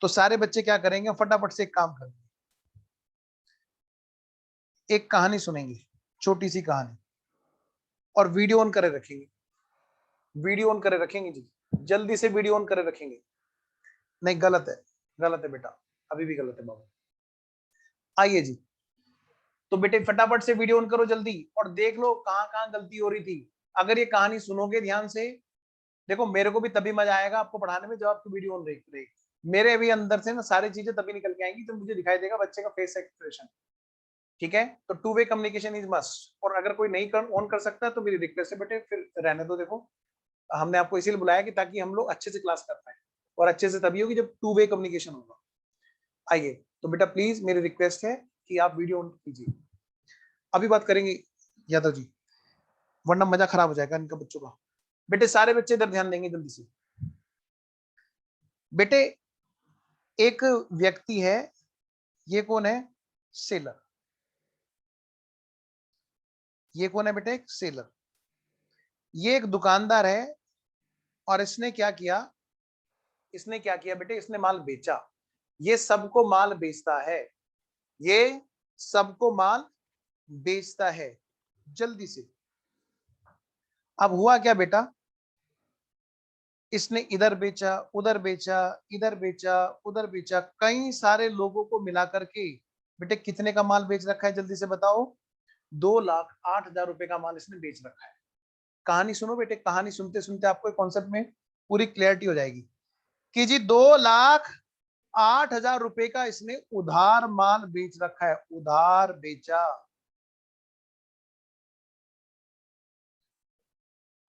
तो सारे बच्चे क्या करेंगे, फटाफट से एक काम करेंगे, एक कहानी सुनेंगे, छोटी सी कहानी, और वीडियो ऑन करे रखेंगे। वीडियो ऑन करे रखेंगे जी, जल्दी से वीडियो ऑन करे रखेंगे। नहीं गलत है, गलत है बेटा, अभी भी गलत है बाबू। आइए जी, तो बेटे फटाफट से वीडियो ऑन करो जल्दी और देख लो कहां कहां गलती हो रही थी। अगर ये कहानी सुनोगे ध्यान से, देखो मेरे को भी तभी मजा आएगा आपको पढ़ाने में जब आपकी वीडियो ऑन रहेगी। मेरे भी अंदर से ना सारी चीजें तभी निकल के आएंगी जब मुझे दिखाई देगा बच्चे का फेस एक्सप्रेशन। ठीक है, तो two way communication is must. और अगर कोई नहीं ऑन कर सकता है तो मेरी रिक्वेस्ट है बेटे फिर रहने दो। देखो हमने आपको इसीलिए बुलाया कि ताकि हम लोग अच्छे से क्लास कर पाए, और अच्छे से तभी होगी जब टू वे कम्युनिकेशन होगा। आइए, तो बेटा प्लीज मेरी रिक्वेस्ट है कि आप वीडियो ऑन कीजिए। अभी बात करेंगे यादव जी, वरना मजा खराब हो जाएगा इनका बच्चों का। बेटे सारे बच्चे इधर ध्यान देंगे जल्दी से। बेटे एक व्यक्ति है, ये कौन है? सेलर। ये कौन है बेटे? एक सेलर। ये एक दुकानदार है, और इसने क्या किया, इसने क्या किया बेटे, इसने माल बेचा। ये सबको माल बेचता है, ये सबको माल बेचता है। जल्दी से। अब हुआ क्या बेटा, इसने इधर बेचा, उधर बेचा, इधर बेचा, उधर बेचा, कई सारे लोगों को मिला करके बेटे कितने का माल बेच रखा है जल्दी से बताओ? 2,08,000 रुपए का माल इसने बेच रखा है। कहानी सुनो बेटे, कहानी सुनते सुनते आपको कॉन्सेप्ट में पूरी क्लैरिटी हो जाएगी कि जी 2,08,000 रुपए का इसने उधार माल बेच रखा है, उधार बेचा।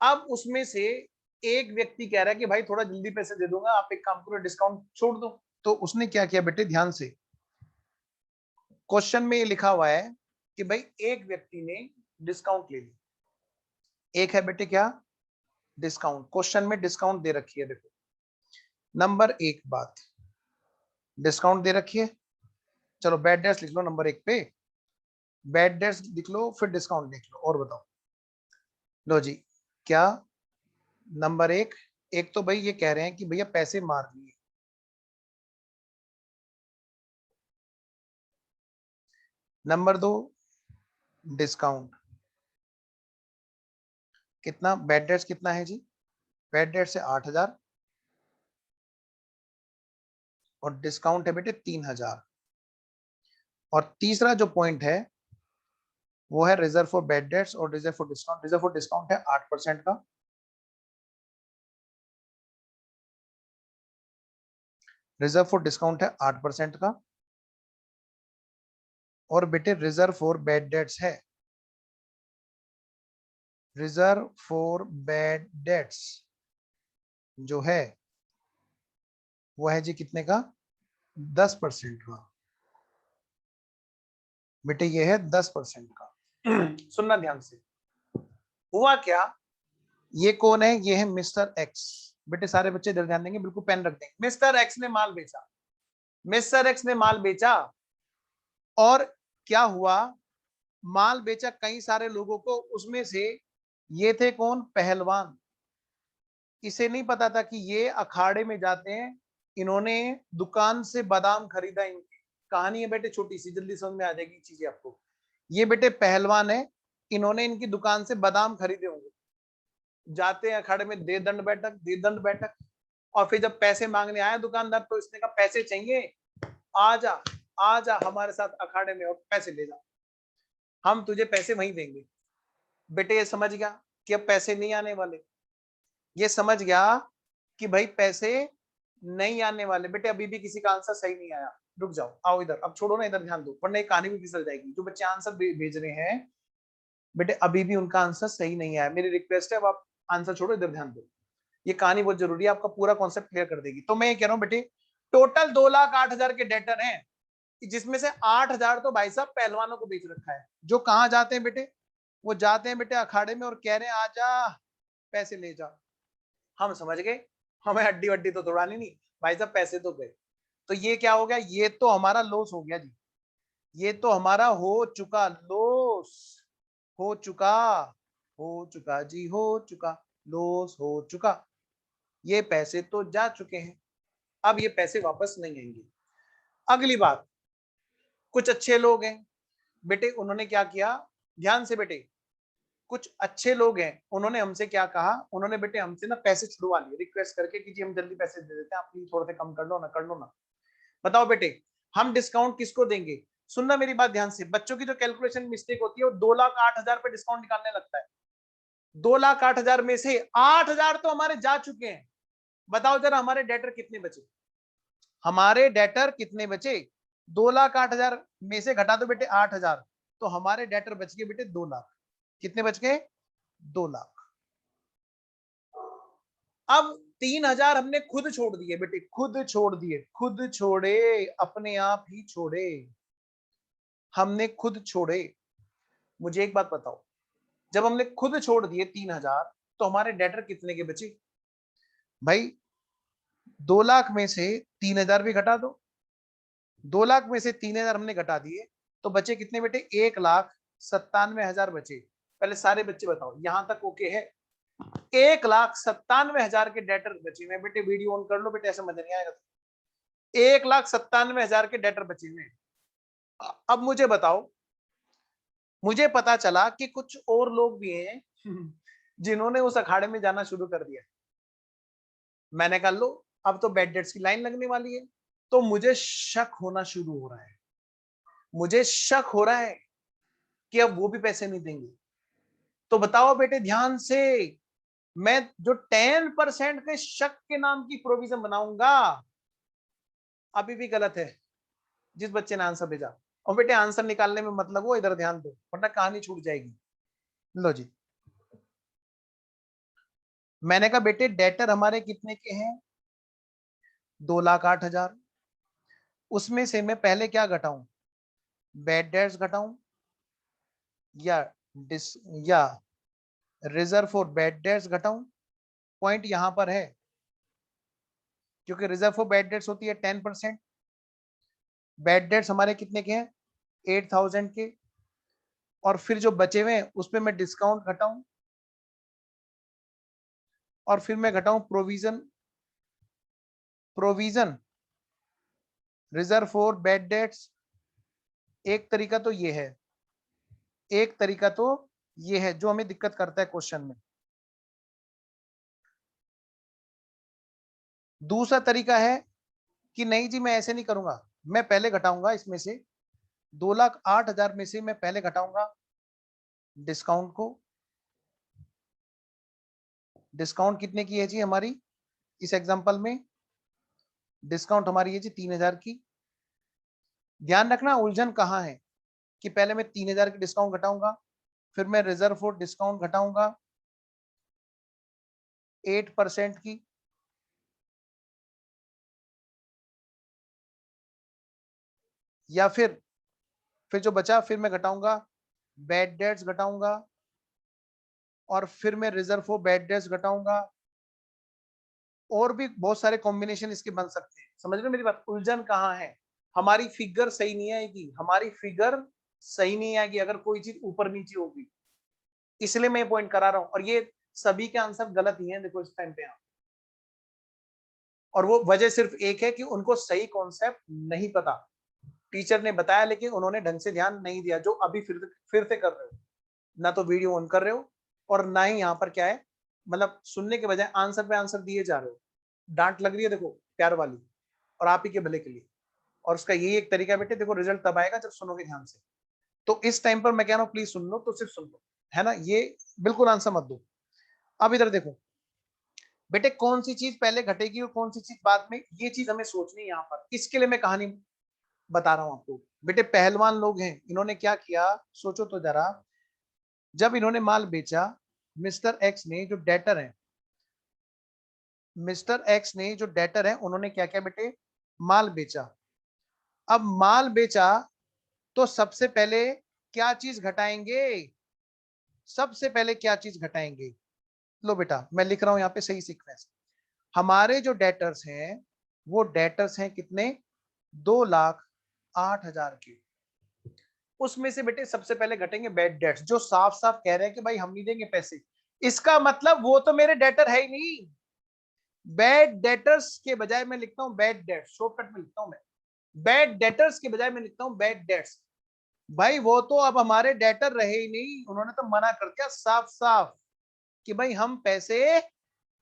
अब उसमें से एक व्यक्ति कह रहा है कि भाई थोड़ा जल्दी पैसे दे दूंगा, आप एक काम करो डिस्काउंट छोड़ दो। तो उसने क्या किया बेटे, ध्यान से, क्वेश्चन में ये लिखा हुआ है कि भाई एक व्यक्ति ने डिस्काउंट ले लिया। एक है बेटे क्या, डिस्काउंट। क्वेश्चन में डिस्काउंट दे रखी है, देखो नंबर एक बात, डिस्काउंट दे रखी है। चलो बैड डेट्स लिख लो नंबर एक पे, बैड डेट्स लिख लो, फिर डिस्काउंट लिख लो, और बताओ। लो जी, क्या नंबर एक, एक तो भाई ये कह रहे हैं कि भैया पैसे मार लिए। नंबर दो, डिस्काउंट। कितना बैड डेट्स कितना है जी? बैड डेट्स है 8,000, और डिस्काउंट है बेटे 3,000। और तीसरा जो पॉइंट है वो है रिजर्व फॉर बैड डेट्स और reserve for discount. Reserve for discount है 8% का, रिजर्व फॉर डिस्काउंट है 8% का। और बेटे रिजर्व फॉर बैड डेट्स है, रिजर्व फॉर बैड डेट्स जो है वो है जी कितने का, 10% का। बेटे ये है 10% का। सुनना ध्यान से, हुआ क्या, ये कौन है, ये है मिस्टर एक्स। बेटे सारे बच्चे इधर ध्यान देंगे, बिल्कुल पेन रख देंगे। मिस्टर एक्स ने माल बेचा, मिस्टर एक्स ने माल बेचा, और क्या हुआ, माल बेचा कई सारे लोगों को, उसमें से ये थे कौन, पहलवान। इसे नहीं पता था कि ये अखाड़े में जाते हैं, इन्होंने दुकान से बादाम खरीदा। इनकी कहानी है बेटे छोटी सी, जल्दी समझ में आ जाएगी चीजें आपको। ये बेटे पहलवान है, इन्होंने इनकी दुकान से बादाम खरीदे होंगे, जाते हैं अखाड़े में, दे दंड बैठक, दे दंड बैठक। और फिर जब पैसे मांगने आया दुकानदार, तो इसने कहा पैसे चाहिए, आजा आजा हमारे साथ अखाड़े में और पैसे ले जा, हम तुझे पैसे वहीं देंगे। बेटे ये समझ गया कि अब पैसे नहीं आने वाले, ये समझ गया कि भाई पैसे नहीं आने वाले। बेटे अभी भी किसी का आंसर सही नहीं आया, रुक जाओ, आओ इधर, अब छोड़ो ना, इधर ध्यान दो, वरना एक कहानी भी फिसल जाएगी। जो बच्चे आंसर भेज रहे हैं बेटे, अभी भी उनका आंसर सही नहीं आया, मेरी रिक्वेस्ट है, अब आप आंसर छोड़ो, इधर ध्यान दो। ये कहानी बहुत जरूरी है, आपका पूरा कॉन्सेप्ट क्लियर कर देगी। तो मैं ये कह रहा हूँ बेटे, टोटल 2,08,000 के डेटर हैं, जिसमें से 8,000 तो भाई साहब पहलवानों को बेच रखा है। जो कहाँ जाते हैं बेटे, वो जाते हैं बेटे अखाड़े में और कह रहे हैं आजा पैसे ले जा। हम समझ गए, हमें हड्डी वड्डी तो तोड़ानी नहीं, भाई साहब पैसे तो गए। तो ये क्या हो गया, ये तो हमारा लॉस हो गया जी, ये तो हमारा हो चुका लॉस, हो चुका, हो चुका जी, हो चुका, लॉस हो चुका, ये पैसे तो जा चुके हैं, अब ये पैसे वापस नहीं आएंगे। अगली बात, कुछ अच्छे लोग हैं बेटे, उन्होंने क्या किया, ध्यान से बेटे, कुछ अच्छे लोग हैं, उन्होंने हमसे क्या कहा, उन्होंने बेटे हमसे ना पैसे छुड़वा लिए रिक्वेस्ट करके कि जी हम जल्दी पैसे दे देते हैं, आप प्लीज थोड़े से कम कर लो ना, कर लो ना। बताओ बेटे, हम डिस्काउंट किसको देंगे। सुनना मेरी बात ध्यान से, बच्चों की जो कैलकुलेशन मिस्टेक होती है, वो 2,08,000 पे डिस्काउंट निकालने लगता है। 2,08,000 में से 8,000 तो हमारे जा चुके हैं। बताओ जरा हमारे डेटर कितने बचे, हमारे डेटर कितने बचे। 2,08,000 में से घटा दो बेटे 8,000, तो हमारे डेटर बच गए बेटे 2 लाख। कितने बच गए, 2 लाख। अब 3,000 हमने खुद छोड़ दिए बेटे, खुद छोड़ दिए, खुद छोड़े, अपने आप ही छोड़े, हमने खुद छोड़े। मुझे एक बात बताओ, जब हमने खुद छोड़ दिए 3,000, तो हमारे डेटर कितने के बचे भाई। 2 लाख में से 3,000 भी घटा दो, 2 लाख में से 3,000 हमने घटा दिए, तो बचे कितने बेटे, 1,97,000 बचे। पहले सारे बच्चे बताओ, यहां तक ओके है। 1,97,000 के डेटर बचे हुए बेटे, वीडियो ऑन कर लो बेटे, ऐसे मजा नहीं आएगा। 1,97,000 के डेटर बचे हुए। अब मुझे बताओ, मुझे पता चला कि कुछ और लोग भी हैं जिन्होंने उस अखाड़े में जाना शुरू कर दिया। मैंने कहा लो, अब तो बेड डेट्स की लाइन लगने वाली है। तो मुझे शक होना शुरू हो रहा है, मुझे शक हो रहा है कि अब वो भी पैसे नहीं देंगे। तो बताओ बेटे ध्यान से, मैं जो 10% के शक के नाम की प्रोविजन बनाऊंगा, अभी भी गलत है। जिस बच्चे ने आंसर भेजा, और बेटे आंसर निकालने में मतलब वो, इधर ध्यान दो वरना कहानी छूट जाएगी। लो जी, मैंने कहा बेटे डेटर हमारे कितने के हैं, 2,08,000। उसमें से मैं पहले क्या घटाऊं, बेड डेट्स घटाऊं, या डिस या रिजर्व फॉर बेड डेट्स घटाऊं। पॉइंट यहां पर है, क्योंकि रिजर्व फॉर बेड डेट्स होती है 10%, बेड डेट्स हमारे कितने के हैं, 8,000 के, और फिर जो बचे हुए हैं उसमें मैं डिस्काउंट घटाऊं, और फिर मैं घटाऊं provision, provision reserve for bad debts. एक तरीका तो ये है, एक तरीका तो ये है जो हमें दिक्कत करता है क्वेश्चन में। दूसरा तरीका है कि नहीं जी मैं ऐसे नहीं करूंगा, मैं पहले घटाऊंगा इसमें से 2,08,000 में से मैं पहले घटाऊंगा डिस्काउंट को। डिस्काउंट कितने की है जी हमारी, इस एग्जांपल में डिस्काउंट हमारी है जी 3,000 की। ध्यान रखना उलझन कहाँ है, कि पहले मैं 3,000 की डिस्काउंट घटाऊंगा, फिर मैं रिजर्व फॉर डिस्काउंट घटाऊंगा 8% की, या फिर जो बचा फिर मैं घटाऊंगा बेड डेट्स घटाऊंगा, और फिर मैं रिजर्व फॉर बैड डेट्स घटाऊंगा, और भी बहुत सारे कॉम्बिनेशन इसके बन सकते हैं। समझ रहे हो मेरी बात? उलझन कहाँ है? हमारी फिगर सही नहीं आएगी, हमारी फिगर सही नहीं आएगी अगर कोई चीज ऊपर नीचे होगी। इसलिए मैं पॉइंट करा रहा हूं, और ये सभी के आंसर गलत ही हैं देखो इस टाइम पे। और वो वजह सिर्फ एक है कि उनको सही कॉन्सेप्ट नहीं पता। टीचर ने बताया लेकिन उन्होंने ढंग से ध्यान नहीं दिया, जो अभी फिर से कर रहे हो। ना तो वीडियो ऑन कर रहे हो, और ना ही यहाँ पर क्या है, मतलब सुनने के बजाय आंसर पे आंसर दिए जा रहे हो। डांट लग रही है देखो, प्यार वाली, और आप ही के भले के लिए। और उसका यही एक तरीका बेटे, देखो रिजल्ट तब आएगा जब सुनोगे ध्यान से। तो इस टाइम पर मैं कह रहा हूँ प्लीज सुन लो, तो सिर्फ सुन लो, है ना? ये बिल्कुल आंसर मत दो। अब इधर देखो बेटे, कौन सी चीज पहले घटेगी और कौन सी चीज बाद में, ये चीज हमें सोचनी है यहाँ पर। इसके लिए मैं कहानी बता रहा हूँ आपको। बेटे पहलवान लोग हैं, इन्होंने क्या किया, सोचो तो जरा। जब इन्होंने माल बेचा, मिस्टर एक्स ने जो डेटर है, मिस्टर एक्स ने जो डेटर है, उन्होंने क्या किया बेटे, माल बेचा। अब माल बेचा तो सबसे पहले क्या चीज घटाएंगे, सबसे पहले क्या चीज घटाएंगे? लो बेटा मैं लिख रहा हूं यहाँ पे सही सीक्वेंस। हमारे जो डेटर्स हैं, वो डेटर्स हैं कितने, 2,08,000 के। उसमें से बेटे सबसे पहले घटेंगे बैड डेट्स, जो साफ साफ कह रहे हैं कि भाई हम नहीं देंगे पैसे। इसका मतलब वो तो मेरे डेटर है ही नहीं। बैड डेटर्स के बजाय मैं लिखता हूं बैड डेट्स, शॉर्टकट में लिखता हूं मैं। बैड डेटर्स के बजाय मैं लिखता हूं बैड डेट्स। भाई वो तो अब हमारे डेटर रहे ही नहीं, उन्होंने तो मना कर दिया साफ साफ कि भाई हम पैसे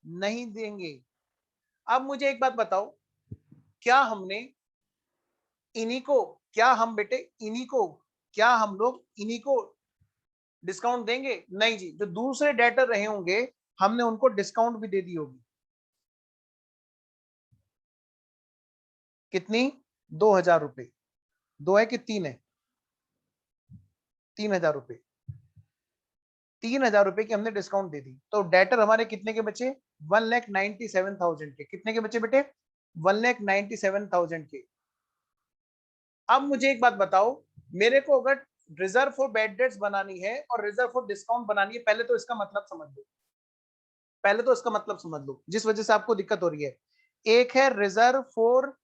नहीं देंगे। अब मुझे एक बात बताओ, क्या हमने इन्हीं को, क्या हम बेटे इन्हीं को, क्या हम लोग इन्हीं को डिस्काउंट देंगे? नहीं जी, जो दूसरे डेटर रहे होंगे हमने उनको डिस्काउंट भी दे दी होगी। कितनी? 2,000 रुपए। दो है कि तीन है? 3,000 रुपए। 3,000 रुपए की हमने डिस्काउंट दे दी, तो डेटर हमारे कितने के बचे? 1,97,000 के। कितने के बचे बेटे? 1,97,000 के। अब मुझे एक बात बताओ, मेरे को अगर रिजर्व फॉर बैड डेट्स बनानी है और रिजर्व फॉर डिस्काउंट बनानी है, पहले तो इसका मतलब समझ लो, पहले तो इसका मतलब समझ लो जिस वजह से आपको दिक्कत हो रही है। एक है रिजर्व फॉर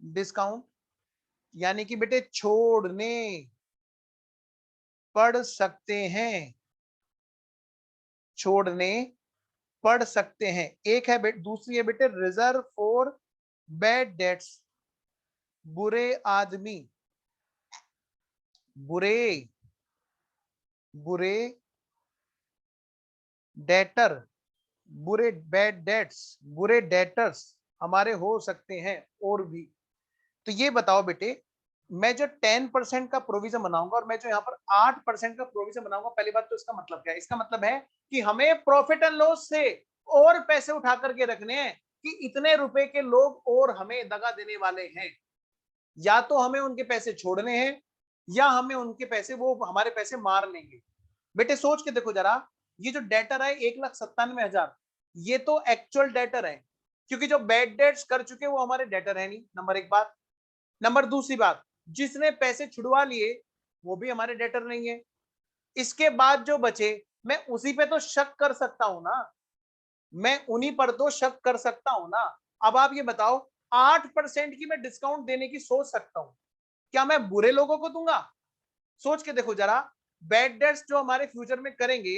डिस्काउंट, यानी कि बेटे छोड़ने पड़ सकते हैं, छोड़ने पड़ सकते हैं। एक है दूसरी है बेटे रिजर्व फॉर बैड डेट्स, बुरे आदमी, बुरे, बुरे डेटर, बुरे बैड डेट्स, बुरे डेटर्स हमारे हो सकते हैं और भी। तो ये बताओ बेटे, मैं जो 10% का प्रोविजन बनाऊंगा और मैं जो यहाँ पर 8% का प्रोविजन बनाऊंगा, पहली बात तो इसका मतलब क्या है? इसका मतलब है कि हमें प्रॉफिट एंड लॉस से और पैसे उठा करके रखने हैं, कि इतने रुपए के लोग और हमें दगा देने वाले हैं। या तो हमें उनके पैसे छोड़ने हैं, या हमें उनके पैसे, वो हमारे पैसे मार लेंगे। बेटे सोच के देखो जरा, ये जो डेटर है 1,97,000, ये तो एक्चुअल डेटर है, क्योंकि जो बैड डेट्स कर चुके वो हमारे डेटर है नहीं, नंबर एक बात। नंबर दूसरी बात, जिसने पैसे छुड़वा लिए वो भी हमारे डेटर नहीं है। इसके बाद जो बचे, मैं उसी पे तो शक कर सकता हूं ना, मैं उन्हीं पर तो शक कर सकता हूं ना। अब आप ये बताओ, 8% की मैं डिस्काउंट देने की सोच सकता हूं, क्या मैं बुरे लोगों को दूंगा? सोच के देखो जरा, बैड डेट्स जो हमारे फ्यूचर में करेंगे,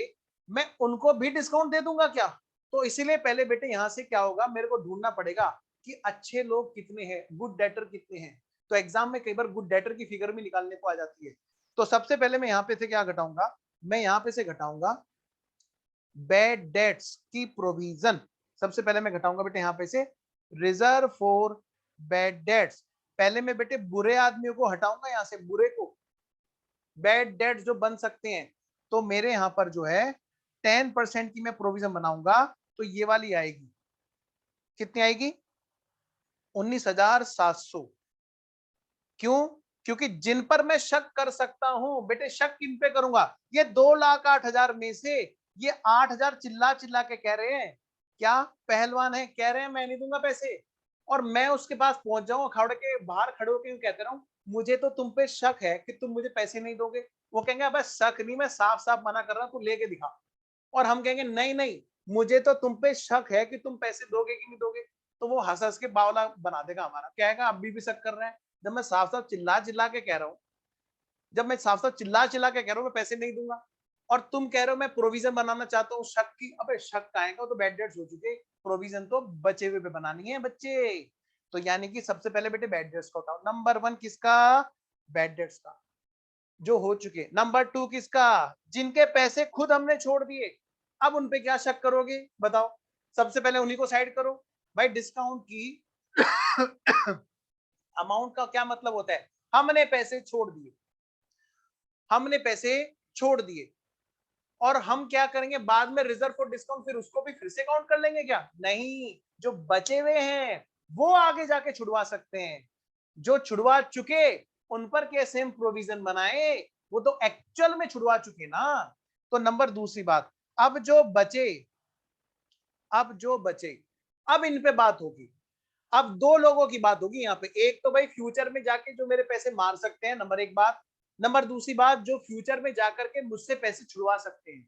मैं उनको भी डिस्काउंट दे दूंगा क्या? तो इसीलिए पहले बेटे यहां से क्या होगा, मेरे को ढूंढना पड़ेगा कि अच्छे लोग कितने हैं, गुड डेटर कितने हैं। तो एग्जाम में कई बार गुड डेटर की फिगर भी निकालने को आ जाती है। तो सबसे पहले मैं यहाँ पे से क्या घटाऊंगा, मैं यहाँ पे से घटाऊंगा बैड डेट्स की प्रोविजन। सबसे पहले मैं घटाऊंगा बेटे यहाँ पे से रिजर्व फॉर बैड डेट्स। पहले मैं बेटे बुरे आदमियों को हटाऊंगा यहाँ से, बुरे को, बैड डेट्स जो बन सकते हैं। तो मेरे यहाँ पर जो है 10% की मैं प्रोविजन बनाऊंगा, तो ये वाली आएगी, कितनी आएगी? 19,700। क्यों? क्योंकि जिन पर मैं शक कर सकता हूं बेटे, शक किन पे करूंगा? ये 2,08,000 में से ये 8,000 चिल्ला चिल्ला के कह रहे हैं, क्या पहलवान है, कह रहे हैं मैं नहीं दूंगा पैसे, और मैं उसके पास पहुंच जाऊं, अखाड़े के बाहर खड़े होकर कहते रहूं मुझे तो तुम पे शक है कि तुम मुझे पैसे नहीं दोगे। वो कहेंगे बस शक नहीं, मैं साफ साफ मना कर रहा हूं, तू लेके दिखा। और हम कहेंगे नहीं नहीं मुझे तो तुम पे शक है कि तुम पैसे दोगे कि नहीं दोगे, तो वो हंस हंस के बावला बना देगा हमारा, कहेगा अभी भी शक कर रहे हैं। जब मैं साफ साफ चिल्ला चिल्ला के कह रहा हूँ, जब मैं साफ साफ चिल्ला चिल्ला के कह रहा हूँ मैं पैसे नहीं दूंगा, और तुम कह रहे हो मैं प्रोविजन बनाना चाहता हूँ शक की, अबे शक का आएगा, तो बैड डेट्स हो चुके, प्रोविजन तो बचे हुए पे बनानी है बच्चे। तो यानी कि सबसे पहले बेटे बैड डेट्स को उठाओ। नंबर 1 किसका? बैड डेट्स का, जो हो चुके। नंबर 2 किसका? जिनके पैसे खुद हमने छोड़ दिए, अब उन पे क्या शक करोगे बताओ? सबसे पहले उन्हीं को साइड करो। भाई डिस्काउंट की अमाउंट का क्या मतलब होता है? हमने पैसे छोड़ दिए, हमने पैसे छोड़ दिए, और हम क्या करेंगे बाद में रिजर्व फॉर डिस्काउंट, फिर उसको भी फिर से काउंट कर लेंगे क्या? नहीं, जो बचे हुए हैं वो आगे जाके छुड़वा सकते हैं, जो छुड़वा चुके उन पर कैसे हम प्रोविजन बनाए, वो तो एक्चुअल में छुड़वा चुके ना। तो नंबर दूसरी बात, अब जो बचे, अब जो बचे, अब इन पे बात होगी। अब दो लोगों की बात होगी यहाँ पे, एक तो भाई फ्यूचर में जाके जो मेरे पैसे मार सकते हैं, नंबर एक बात। नंबर दूसरी बात, जो फ्यूचर में जाकर के मुझसे पैसे छुड़वा सकते हैं।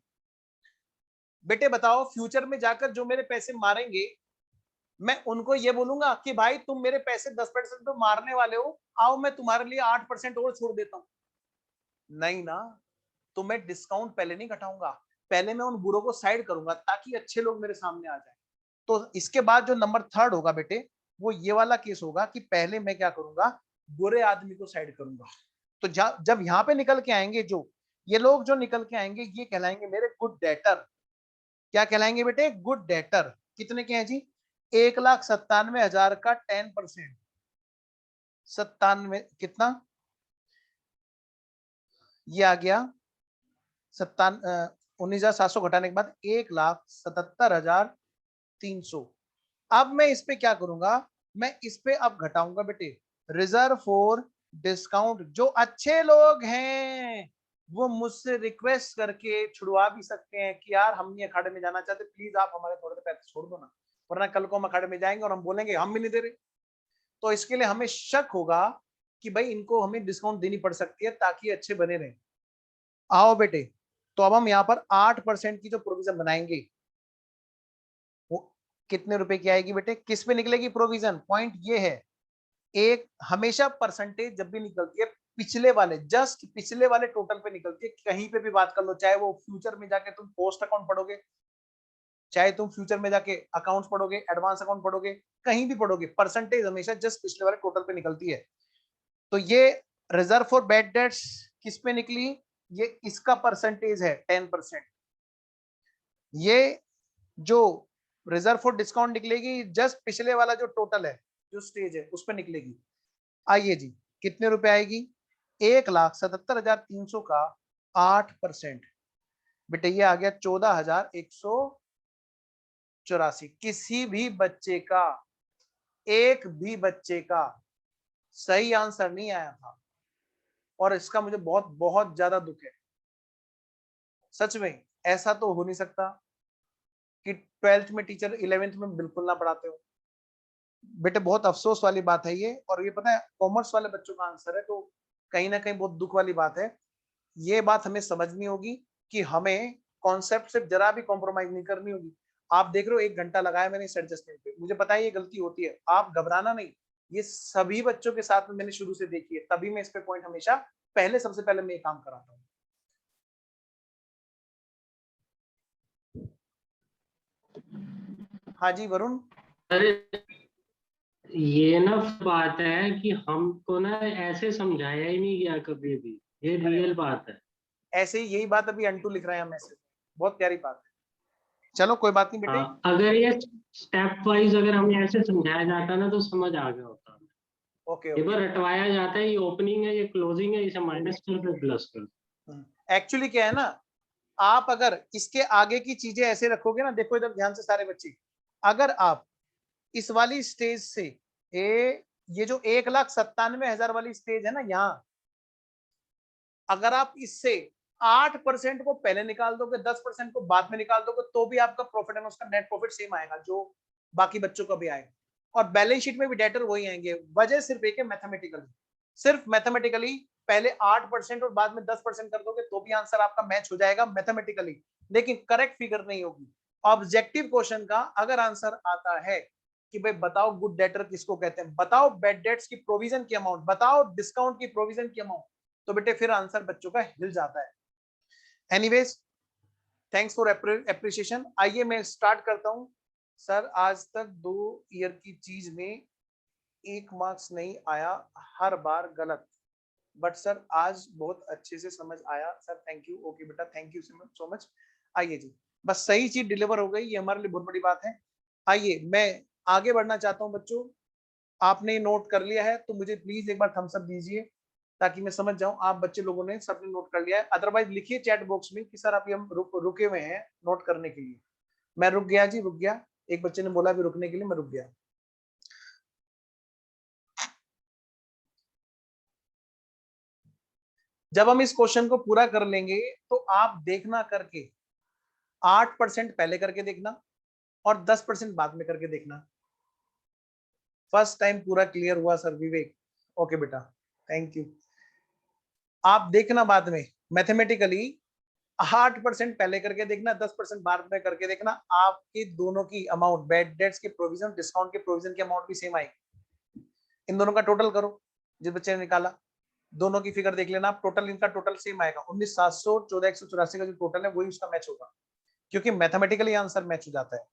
बेटे बताओ, फ्यूचर में जाकर जो मेरे पैसे मारेंगे, मैं उनको ये बोलूंगा कि भाई तुम मेरे पैसे 10% तो मारने वाले हो, आओ मैं तुम्हारे लिए 8% और छोड़ देता हूं? नहीं ना। तो मैं डिस्काउंट पहले नहीं घटाऊंगा, पहले मैं उन बुरों को साइड करूंगा ताकि अच्छे लोग मेरे सामने आ जाए। तो इसके बाद जो नंबर 3 होगा बेटे, वो ये वाला केस होगा कि पहले मैं क्या करूंगा, बुरे आदमी को साइड करूंगा। तो जब यहाँ पे निकल के आएंगे, जो ये लोग जो निकल के आएंगे, ये कहलाएंगे मेरे गुड डेटर। क्या कहलाएंगे बेटे? Good debtor. कितने के हैं जी? 1,97,000 का 10%, 97 कितना ये आ गया, 19,700 घटाने के बाद 1,77,300। अब मैं इस पे क्या करूंगा, मैं इस पे अब घटाऊंगा बेटे रिजर्व फॉर डिस्काउंट। जो अच्छे लोग हैं वो मुझसे रिक्वेस्ट करके छुड़वा भी सकते हैं कि यार हम नहीं अखाड़े में जाना चाहते, प्लीज आप हमारे थोड़े से पैसे छोड़ दो ना, वरना कल को हम अखाड़े में जाएंगे और हम बोलेंगे हम भी नहीं दे रहे। तो इसके लिए हमें शक होगा कि भाई इनको हमें डिस्काउंट देनी पड़ सकती है ताकि अच्छे बने रहे। आओ बेटे, तो अब हम यहाँ पर 8% की जो प्रोविजन बनाएंगे, वो कितने रुपए की आएगी बेटे? किस पे निकलेगी प्रोविजन? पॉइंट ये है, एक हमेशा परसेंटेज जब भी निकलती है पिछले वाले, जस्ट पिछले वाले टोटल पे निकलती है। कहीं पे भी बात कर लो, चाहे वो फ्यूचर में जाके तुम पोस्ट अकाउंट पढ़ोगे, चाहे तुम फ्यूचर में जाके अकाउंट्स पढ़ोगे, एडवांस अकाउंट पढ़ोगे, कहीं भी पढ़ोगे, परसेंटेज हमेशा जस्ट पिछले वाले टोटल पे निकलती है। तो ये रिजर्व फॉर बैड डेट्स किस पे निकली? ये इसका परसेंटेज है 10%। ये जो रिजर्व फॉर डिस्काउंट निकलेगी जस्ट पिछले वाला जो टोटल है, जो स्टेज है, उस पर निकलेगी। आइए जी, कितने रुपए आएगी? 1,77,300 का 8%, बेटे ये आ गया 14,184। किसी भी बच्चे का, एक भी बच्चे का सही आंसर नहीं आया था, और इसका मुझे बहुत बहुत ज्यादा दुख है। सच में ऐसा तो हो नहीं सकता कि 12th में टीचर 11th में बिल्कुल ना पढ़ाते हो। बेटे बहुत अफसोस वाली बात है ये, और ये पता है कॉमर्स वाले बच्चों का आंसर है, तो कहीं ना कहीं बहुत दुख वाली बात है। ये बात हमें समझनी होगी कि हमें कॉन्सेप्ट से जरा भी कॉम्प्रोमाइज नहीं करनी होगी। आप देख रहे हो 1 घंटा लगाया मैंने इस एडजस्टमेंट पे, मुझे पता है ये गलती होती है, आप घबराना नहीं। ये सभी बच्चों के साथ में मैंने शुरू से देखी है, तभी मैं इस पे पॉइंट हमेशा पहले, सबसे पहले मैं ये काम कराता हूँ। हाँ जी वरुण। अरे ये ना बात है कि हमको ना ऐसे समझाया ही नहीं गया कभी भी, ये रियल बात है। ऐसे ही यही बात अभी अंटू लिख रहे हैं मैसेज, बहुत प्यारी बात है। चलो कोई बात नहीं बेटे। हाँ, अगर ये स्टेप वाइज अगर हमें ऐसे समझाया जाता ना तो समझ आ गया होता। ओके ये ओके। बार रटवाया जाता है, ये ओपनिंग है, ये क्लोजिंग है, इसे माइनस कर दो प्लस कर दो। एक्चुअली क्या है ना, आप अगर इसके आगे की चीजें ऐसे रखोगे ना, देखो इधर ध्यान से सारे बच्चे, अगर आप इस वाली स्टेज से ये जो 1,97,000 वाली स्टेज है ना, यहाँ अगर आप इससे 8% को पहले निकाल दोगे, 10% को बाद में निकाल दोगे, तो भी आपका प्रॉफिट एंड उसका नेट प्रॉफिट सेम आएगा जो बाकी बच्चों का भी आएगा, और बैलेंस शीट में भी डेटर वही आएंगे। वजह सिर्फ एक है, मैथमेटिकली, सिर्फ मैथमेटिकली पहले 8% और बाद में 10% कर दोगे तो भी आंसर आपका मैच हो जाएगा मैथमेटिकली, लेकिन करेक्ट फिगर नहीं होगी। ऑब्जेक्टिव क्वेश्चन का अगर आंसर आता है कि भाई बताओ गुड डेटर किसको कहते हैं, बताओ बैड डेट्स की प्रोविजन की अमाउंट, बताओ डिस्काउंट की प्रोविजन की अमाउंट, तो बेटे फिर आंसर बच्चों का हिल जाता है। Anyways, thanks for appreciation. आइए मैं स्टार्ट करता हूं। सर आज तक 2 ईयर की चीज में 1 मार्क्स नहीं आया, हर बार गलत, बट सर आज बहुत अच्छे से समझ आया सर, थैंक यू। ओके बेटा, थैंक यू सो मच। आइए जी, बस सही चीज डिलीवर हो गई, ये हमारे लिए बहुत बड़ी बात है। आइए मैं आगे बढ़ना चाहता हूं बच्चों। आपने नोट कर लिया है तो मुझे प्लीज एक बार थम्स अप दीजिए ताकि मैं समझ जाऊं आप बच्चे लोगों ने सबने नोट कर लिया है। अदरवाइज लिखिए चैट बॉक्स में कि सर अभी हम रुके हुए हैं नोट करने के लिए। मैं रुक गया जी, रुक गया। एक बच्चे ने बोला भी रुकने के लिए, मैं रुक गया। जब हम इस क्वेश्चन को पूरा कर लेंगे तो आप देखना करके 8% पहले करके देखना और 10% बाद में करके देखना। फर्स्ट टाइम पूरा क्लियर हुआ सर विवेक? ओके बेटा, थैंक यू। आप देखना बाद में मैथमेटिकली 8% पहले करके देखना, 10% बाद में करके देखना, आपके दोनों की अमाउंट, बैड डेट्स के प्रोविजन, डिस्काउंट के प्रोविजन की अमाउंट भी सेम आएगी। इन दोनों का टोटल करो, जिस बच्चे ने निकाला दोनों की फिगर देख लेना आप, टोटल इनका टोटल सेम आएगा। 19,700 14,184 का जो टोटल है वही उसका मैच होगा, क्योंकि मैथमेटिकली आंसर मैच हो जाता है।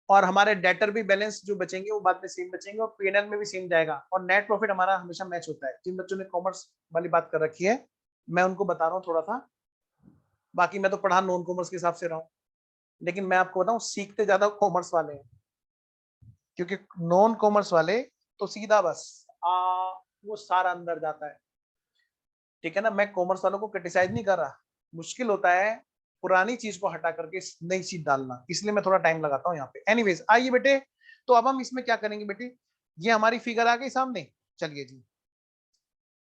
और हमारे डेटर भी बैलेंस जो बचेंगे वो बाद में सेम बचेंगे और पीएनएल में भी सेम जाएगा और नेट प्रॉफिट हमारा हमेशा मैच होता है। जिन बच्चों ने कॉमर्स वाली बात कर रखी है मैं उनको बता रहा हूँ थोड़ा सा, बाकी मैं तो पढ़ा नॉन कॉमर्स के हिसाब से रहा हूँ, लेकिन मैं आपको बताऊं सीखते ज्यादा कॉमर्स वाले हैं, क्योंकि नॉन कॉमर्स वाले तो सीधा बस वो सारा अंदर जाता है। ठीक है ना, मैं कॉमर्स वालों को क्रिटिसाइज नहीं कर रहा, मुश्किल होता है पुरानी चीज को हटा करके नई चीज डालना, इसलिए मैं थोड़ा टाइम लगाता हूँ यहाँ पे। एनीवेज आइए बेटे, तो अब हम इसमें क्या करेंगे बेटे, ये हमारी फिगर आ गई सामने। चलिए जी,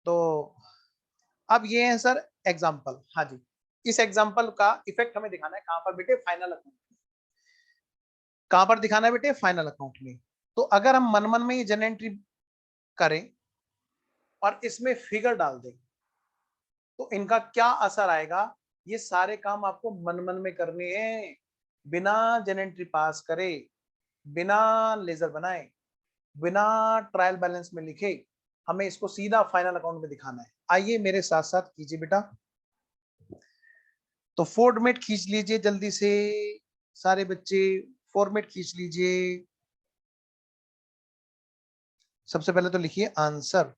तो अब ये है सर एग्जाम्पल। हाँ जी, इस एग्जाम्पल का इफेक्ट हमें दिखाना है कहां पर बेटे, फाइनल अकाउंट। कहां पर दिखाना है बेटे, फाइनल अकाउंट में। तो अगर हम मन मन में ये जन एंट्री करें और इसमें फिगर डाल दें तो इनका क्या असर आएगा। ये सारे काम आपको मन मन में करने हैं, बिना जन एंट्री पास करे, बिना लेजर बनाए, बिना ट्रायल बैलेंस में लिखे, हमें इसको सीधा फाइनल अकाउंट में दिखाना है। आइए मेरे साथ साथ कीजिए बेटा। तो फॉर्मेट खींच लीजिए जल्दी से सारे बच्चे, फॉर्मेट खींच लीजिए। सबसे पहले तो लिखिए आंसर।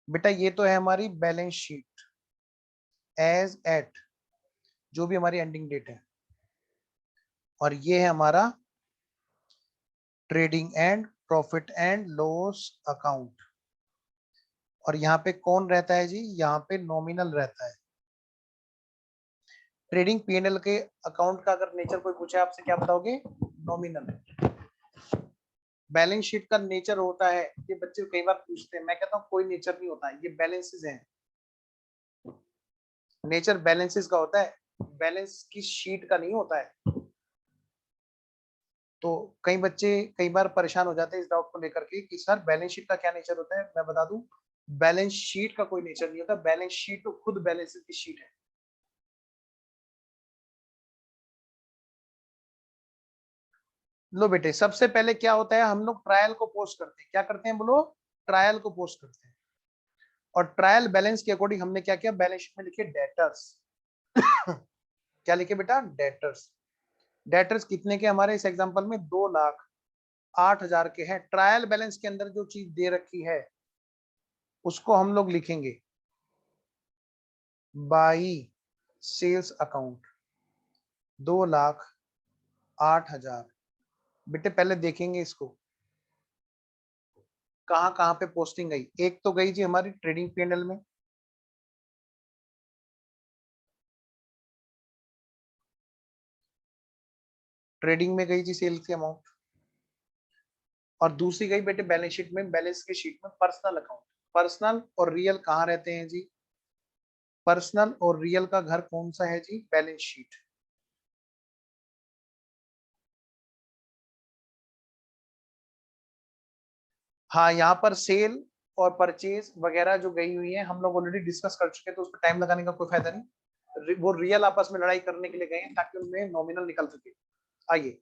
बेटा ये तो है हमारी बैलेंस शीट एज एट, जो भी हमारी एंडिंग डेट है, और ये है हमारा trading and profit and loss account. और यहाँ पे कौन रहता है जी, यहाँ पे नॉमिनल रहता है। ट्रेडिंग पीएनएल के अकाउंट का अगर नेचर कोई पूछे आपसे, क्या बताओगे, नॉमिनल। बैलेंस शीट का नेचर होता है, ये बच्चे कई बार पूछते हैं, मैं कहता हूँ कोई नेचर नहीं होता, ये बैलेंसेस हैं। नेचर बैलेंसेस का होता है, बैलेंस की शीट का नहीं होता है। तो कई बच्चे कई बार परेशान हो जाते हैं इस डाउट को लेकर के कि सर बैलेंस शीट का क्या नेचर होता है। मैं बता दूं, बैलेंस शीट का कोई नेचर नहीं होता, बैलेंस शीट तो खुद बैलेंस की शीट है। लो बेटे, सबसे पहले क्या होता है, हम लोग ट्रायल को पोस्ट करते हैं। क्या करते हैं बोलो, ट्रायल को पोस्ट करते हैं। और ट्रायल बैलेंस के अकॉर्डिंग हमने क्या किया, बैलेंस शीट में लिखे डेटर्स। क्या लिखे बेटा, डेटर्स। डेटर्स कितने के हमारे इस एग्जांपल में, 2,08,000 के हैं। ट्रायल बैलेंस के अंदर जो चीज दे रखी है उसको हम लोग लिखेंगे बाई सेल्स अकाउंट 2,08,000। बेटे पहले देखेंगे इसको कहां कहां पे पोस्टिंग गई। एक तो गई जी हमारी ट्रेडिंग पीएनएल में, ट्रेडिंग में गई जी सेल्स की अमाउंट, और दूसरी गई बेटे बैलेंस शीट में, बैलेंस की शीट में पर्सनल अकाउंट। पर्सनल और रियल कहाँ रहते हैं जी? पर्सनल और रियल का घर कौन सा है जी? Balance sheet. हाँ, यहाँ पर सेल और परचेज वगैरह जो गई हुई है हम लोग ऑलरेडी डिस्कस कर चुके हैं, तो उस पर टाइम लगाने का कोई फायदा नहीं। वो रियल आपस में लड़ाई करने के लिए गए हैं ताकि उनमें नॉमिनल निकल सके। आइए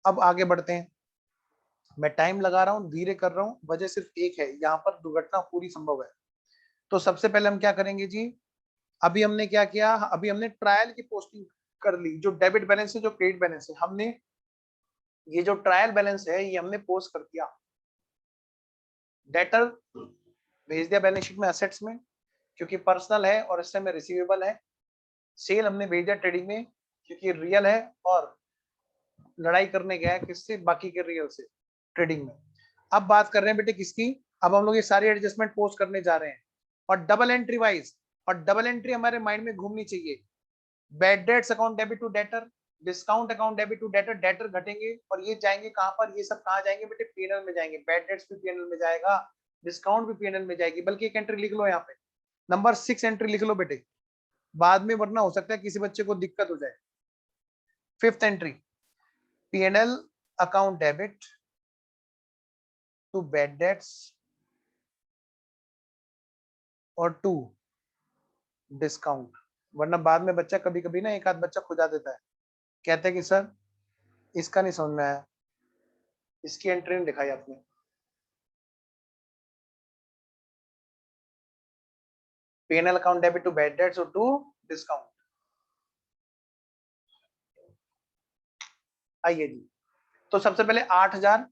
अब आगे बढ़ते हैं। मैं टाइम लगा रहा हूँ, धीरे कर रहा हूँ, वजह सिर्फ एक है, यहाँ पर दुर्घटना पूरी संभव है। तो सबसे पहले हम क्या करेंगे जी, अभी हमने क्या किया, अभी हमने ट्रायल की पोस्टिंग कर ली। जो डेबिट बैलेंस है, जो क्रेडिट बैलेंस है, हमने ये जो ट्रायल बैलेंस है ये हमने पोस्ट कर दिया। डेटर भेज दिया बैलेंस शीट में एसेट्स में, क्योंकि पर्सनल है और इस समय रिसीवेबल है। सेल हमने भेज दिया ट्रेडिंग में क्योंकि रियल है और लड़ाई करने गया है किससे? बाकी के रियल से, ट्रेडिंग में। अब बात कर रहे हैं बेटे किसकी? अब हम लोग ये सारी एडजस्टमेंट पोस्ट करने जा रहे हैं, और डबल एंट्री वाइज, और डबल एंट्री हमारे माइंड में घूमनी चाहिए। Bad debts account debit to debtor, discount account debit to debtor, debtor घटेंगे और ये जाएंगे कहां पर? ये सब कहां जाएंगे बेटे? पीएनएल में जाएंगे। बैड डेट्स भी पीएनएल में जाएगा, डिस्काउंट भी पीएनएल में जाएगी। बल्कि एक एंट्री लिख लो यहाँ पे, नंबर 6 एंट्री लिख लो बेटे, बाद में वरना हो सकता है किसी बच्चे को दिक्कत हो जाए। 5th entry, PNL account debit to bad debts और टू डिस्काउंट। वरना बाद में बच्चा कभी कभी ना, एक आध बच्चा खुजा देता है, कहते हैं कि सर इसका नहीं समझ में आया, इसकी एंट्री नहीं दिखाई आपने। PNL account debit to bad debts और टू डिस्काउंट। आइए जी, तो सबसे पहले 8,000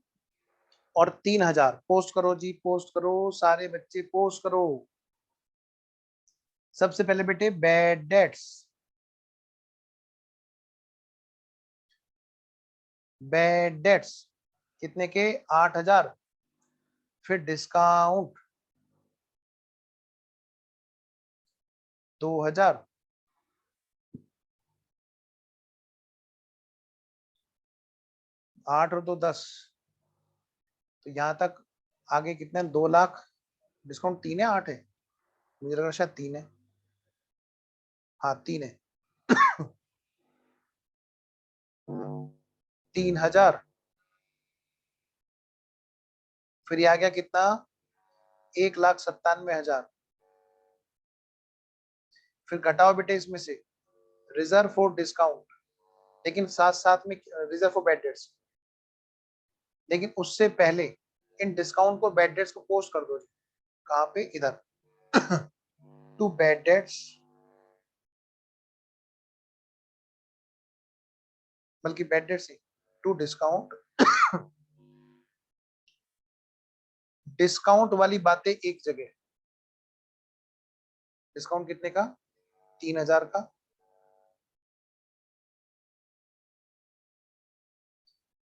और 3,000 पोस्ट करो जी, पोस्ट करो सारे बच्चे, पोस्ट करो। सबसे पहले बेटे बैड डेट्स, बैड डेट्स कितने के? 8,000। फिर डिस्काउंट 2,000, आठ और 2 10, तो यहां तक आगे कितने? 2 लाख। डिस्काउंट 3 है 8 है? मुझे लग रहा शायद 3 है। हाँ 3 है। 3,000। फिर ये आ गया कितना? 1,97,000। फिर घटाओ बेटे इसमें से रिजर्व फॉर डिस्काउंट, लेकिन साथ साथ में रिजर्व फॉर बैड डेट्स, लेकिन उससे पहले इन डिस्काउंट को, बैड डेट्स को पोस्ट कर दो। कहां पे? इधर। टू बैड डेट्स, बल्कि बैड डेट्स ही, टू डिस्काउंट। डिस्काउंट वाली बातें एक जगह। डिस्काउंट कितने का? 3,000 का।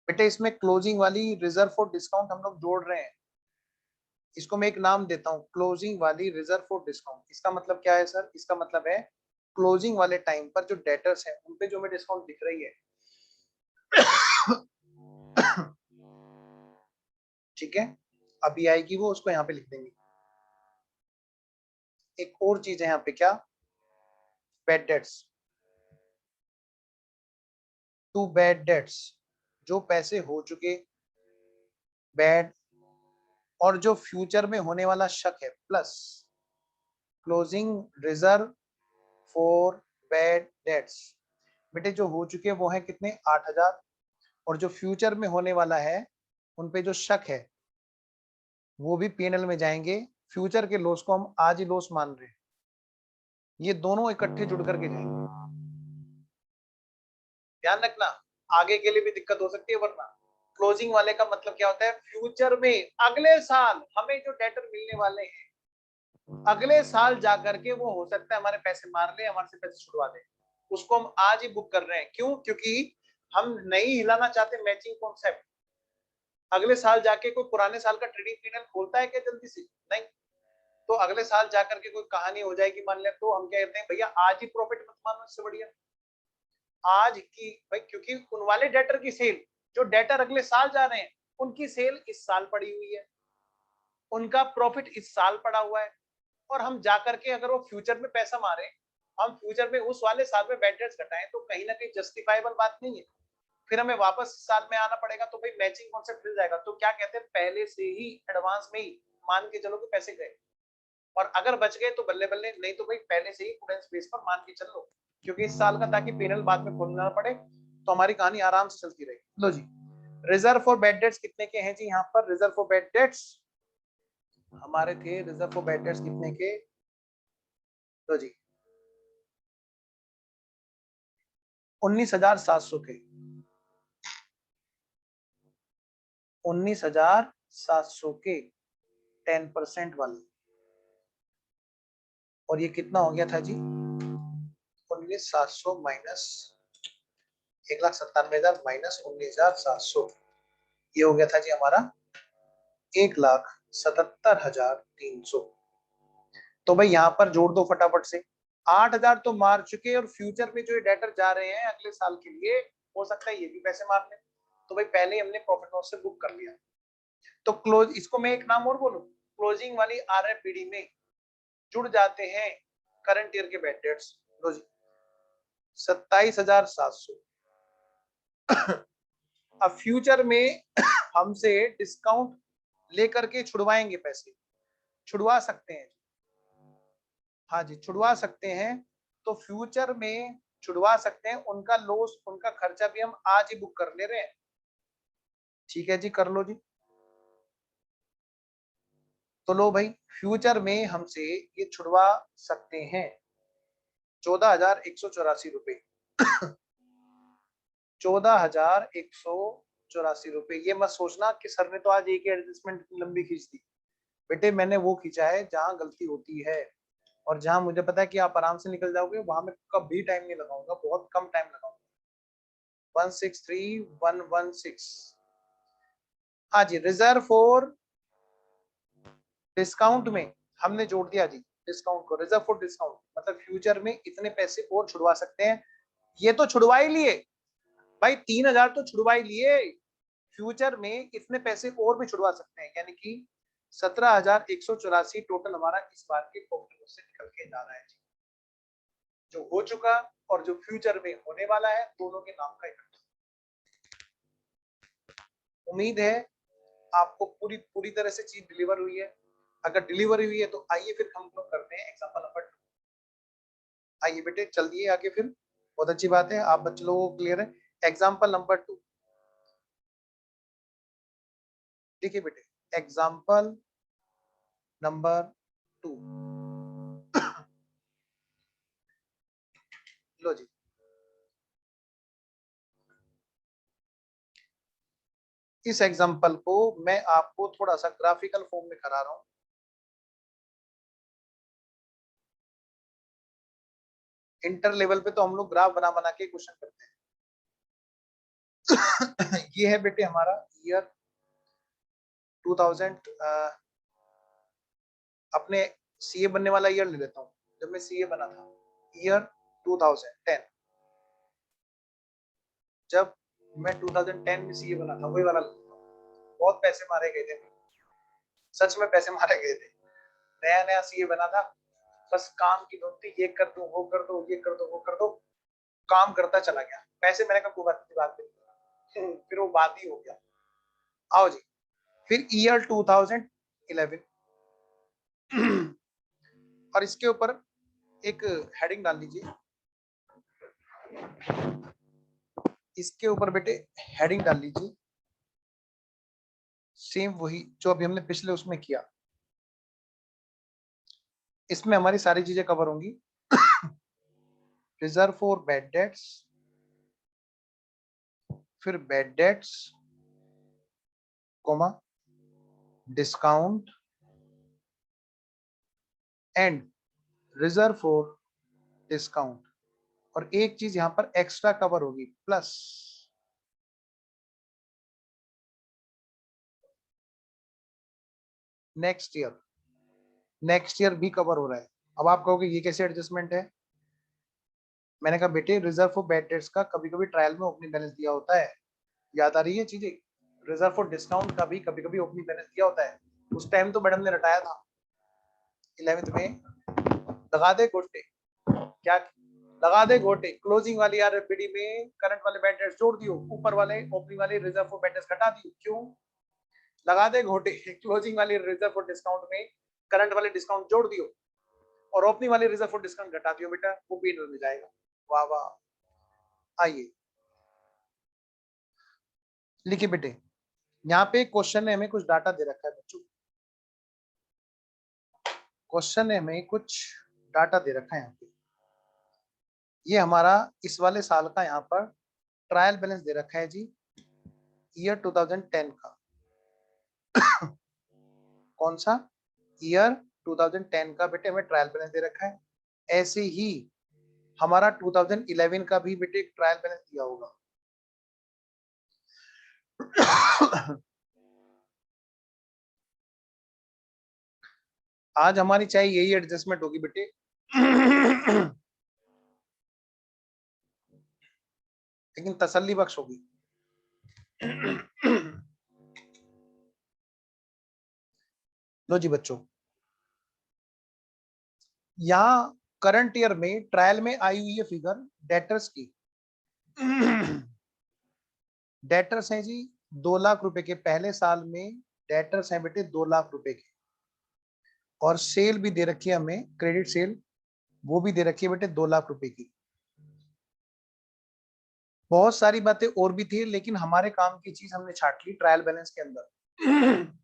बेटे इसमें क्लोजिंग वाली रिजर्व फॉर डिस्काउंट हम लोग जोड़ रहे हैं। इसको मैं एक नाम देता हूं, क्लोजिंग वाली रिजर्व फॉर डिस्काउंट। इसका मतलब क्या है सर? इसका मतलब है क्लोजिंग वाले टाइम पर जो डेटर्स हैं उन पे जो हमें डिस्काउंट दिख रही है। ठीक है, अभी आएगी वो, उसको यहाँ पे लिख देंगे। एक और चीज है यहाँ पे, क्या? Bad debts to bad debts, जो पैसे हो चुके बैड और जो फ्यूचर में होने वाला शक है, plus closing reserve for bad dates. बेटे जो हो चुके वो है कितने? 8,000, और जो फ्यूचर में होने वाला है उन पे जो शक है वो भी पीएनएल में जाएंगे। फ्यूचर के लॉस को हम आज ही लॉस मान रहे हैं, ये दोनों इकट्ठे जुड़ करके जाएंगे। ध्यान रखना, आगे के लिए भी दिक्कत हो सकती है। वरना क्लोजिंग वाले का मतलब क्या होता है? फ्यूचर में अगले साल हमें जो डेटर मिलने वाले हैं अगले साल जा करके वो हो सकता है हमारे पैसे मार ले, हमारे से पैसे छुड़वा दे, उसको हम आज ही बुक कर रहे हैं। क्यों? क्योंकि हम नहीं हिलाना चाहते मैचिंग कॉन्सेप्ट। अगले साल जाके कोई पुराने साल का ट्रेडिंग पीरियड खोलता है क्या जल्दी से? नहीं। तो अगले साल जाकर के कोई कहानी हो जाएगी मान ले, तो हम क्या कहते हैं, भैया आज ही प्रॉफिट मत मानो, इससे बढ़िया आज की भाई, क्योंकि उन वाले डेटर की सेल जो डेटर अगले साल जा रहे हैं, उनकी सेल इस साल पड़ी हुई है, उनका प्रॉफिट इस साल पड़ा हुआ है, और हम जाकर के अगर वो फ्यूचर में पैसा मारे, हम फ्यूचर में उस वाले साल में बैड डेट्स घटाएं, तो कहीं ना कहीं जस्टिफाइबल बात नहीं है। फिर हमें वापस साल में आना पड़ेगा, तो भाई मैचिंग कॉन्सेप्ट मिल जाएगा। तो क्या कहते हैं, पहले से ही एडवांस में ही मान के चलो कि पैसे गए, और अगर बच गए तो बल्ले बल्ले, नहीं तो भाई पहले से ही प्रूडेंस बेस पर मान के चल लो, क्योंकि इस साल का ताकि पेनल बाद में खोलना पड़े, तो हमारी कहानी आराम से चलती रहेगी। लो जी, रिजर्व फॉर बैड डेट्स कितने के हैं जी? यहाँ पर रिजर्व फॉर बैड डेट्स हमारे थे, रिजर्व फॉर बैड डेट्स कितने के? लो जी, 19,700 के, 19,700 के 10% वाले। और ये कितना हो गया था जी? 19,700 माइनस 1,97,000 माइनस 19,700, ये हो गया था जी हमारा 1,77,300। तो भाई यहाँ पर जोड़ दो फटाफट से, 8,000 तो मार चुके, और फ्यूचर में जो डेटर जा रहे हैं अगले साल के लिए, हो सकता है ये भी पैसे मार ले। तो भाई पहले ही हमने प्रॉफिट लॉस से बुक कर लिया। तो क्लोज, इसको मैं एक नाम और बोलूं, क्लोजिंग वाली आरएफपीडी में जुड़ जाते हैं करंट ईयर के बैड डेट्स। लो जी, 27,700। अब फ्यूचर में हमसे डिस्काउंट लेकर के छुड़वाएंगे पैसे, छुड़वा सकते हैं, हाँ जी छुड़वा सकते हैं। तो फ्यूचर में छुड़वा सकते हैं, उनका लॉस, उनका खर्चा भी हम आज ही बुक कर ले रहे हैं। ठीक है जी, कर लो जी। तो लो भाई, फ्यूचर में हमसे ये छुड़वा सकते हैं 14,184 रुपए। 14,184 रुपए। ये मत सोचना कि सर ने तो आज एक एडजस्टमेंट लंबी खींच दी, बेटे मैंने वो खींचा है जहां गलती होती है, और जहां मुझे पता है कि आप आराम से निकल जाओगे, वहां मैं कभी टाइम नहीं लगाऊंगा, बहुत कम टाइम लगाऊंगा। 163,116। हाँ जी, रिजर्व फॉर डिस्काउंट में हमने जोड़ दिया जी डिस्काउंट को, रिजर्व फॉर डिस्काउंट मतलब फ्यूचर में इतने पैसे और छुड़वा सकते हैं। ये तो छुड़वा ही लिए भाई, 3,000 तो छुड़वा ही लिए, फ्यूचर में इतने पैसे और भी छुड़वा सकते हैं, यानी कि 17,184 टोटल हमारा इस बार के प्रॉफिट से निकल के जा रहा है जी, जो हो चुका और जो फ्यूचर में होने वाला है, दोनों के नाम का इकट्ठा। उम्मीद है आपको पूरी पूरी तरह से चीज डिलीवर हुई है। अगर डिलीवरी हुई है तो आइए फिर हम लोग करते हैं एग्जांपल नंबर 2। आइए बेटे चल दिए आगे फिर, बहुत अच्छी बात है, आप बच्चे लोगों को क्लियर है। एग्जांपल नंबर 2 देखिए बेटे, एग्जांपल नंबर 2। लो जी, इस एग्जांपल को मैं आपको थोड़ा सा ग्राफिकल फॉर्म में करा रहा हूं। इंटर लेवल पे तो हम लोग ग्राफ बना बना के क्वेश्चन करते हैं। ये है बेटे हमारा ईयर 2000, अपने सीए बनने वाला ईयर ले लेता हूँ, जब मैं सीए बना था, ईयर 2010, जब मैं 2010 में सीए बना था, वही वाला ले लेता हूँ। बहुत पैसे मारे गए थे, सच में पैसे मारे गए थे, नया नया सीए बना था, बस काम की धुन थी, ये कर दो वो कर दो ये कर दो वो कर दो, काम करता चला गया, पैसे मैंने कहा कोई बात नहीं, बात नहीं, फिर वो बात ही हो गया। आओ जी, फिर ईयर 2011, और इसके ऊपर एक हेडिंग डाल लीजिए, इसके ऊपर बेटे हेडिंग डाल लीजिए, सेम वही जो अभी हमने पिछले उसमें किया, इसमें हमारी सारी चीजें कवर होंगी। रिजर्व फॉर बैड डेट्स, फिर bad debts, comma discount, and reserve for discount, और एक चीज यहां पर एक्स्ट्रा कवर होगी plus next year, next year भी कवर हो रहा है। अब आप कहोगे ये कैसे एडजस्टमेंट है? मैंने कहा बेटे रिजर्व फॉर बैड डेट्स का कभी कभी ट्रायल में ओपनिंग बैलेंस दिया होता है, याद आ रही है चीजें? रिजर्व फॉर डिस्काउंट का भी कभी कभी ओपनिंग बैलेंस दिया होता है, उस टाइम तो मैडम ने रटाया था 11th में। लगा दे गोटे, क्या लगा दे गोटे, क्लोजिंग वाली आरएफपीडी में करंट वाले बैड डेट्स जोड़ दियो, ऊपर वाले ओपनिंग वाले रिजर्व फॉर बैड डेट्स घटा दियो। क्यों? लगा दे घोटे, क्लोजिंग वाली रिजर्व फॉर डिस्काउंट में करंट वाले डिस्काउंट जोड़ दियो और ओपनिंग वाली रिजर्व फॉर डिस्काउंट घटा दियो बेटा, वो पीएनएल में जाएगा। वाह वाह। आइए लिखिए बेटे, यहाँ पे क्वेश्चन ने हमें कुछ डाटा दे रखा है बच्चों, क्वेश्चन ने हमें कुछ डाटा दे रखा है यहाँ पे। ये हमारा इस वाले साल का यहाँ पर ट्रायल बैलेंस दे रखा है जी, ईयर 2010 का। कौन सा? ईयर 2010 का बेटे हमें ट्रायल बैलेंस दे रखा है। ऐसे ही हमारा 2011 का भी बेटे ट्रायल बैलेंस दिया होगा। आज हमारी चाहे यही एडजस्टमेंट होगी बेटे। लेकिन तसल्ली बख्श होगी। लो जी बच्चों, यहां करंट ईयर में ट्रायल में आई हुई है फिगर डेटर्स की। डेटर्स हैं जी 2 लाख रुपए के, पहले साल में डेटर्स हैं बेटे 2 लाख रुपए के, और सेल भी दे रखी है हमें, क्रेडिट सेल वो भी दे रखी है बेटे 2 लाख रुपए की। बहुत सारी बातें और भी थी, लेकिन हमारे काम की चीज हमने छाट ली ट्रायल बैलेंस के अंदर।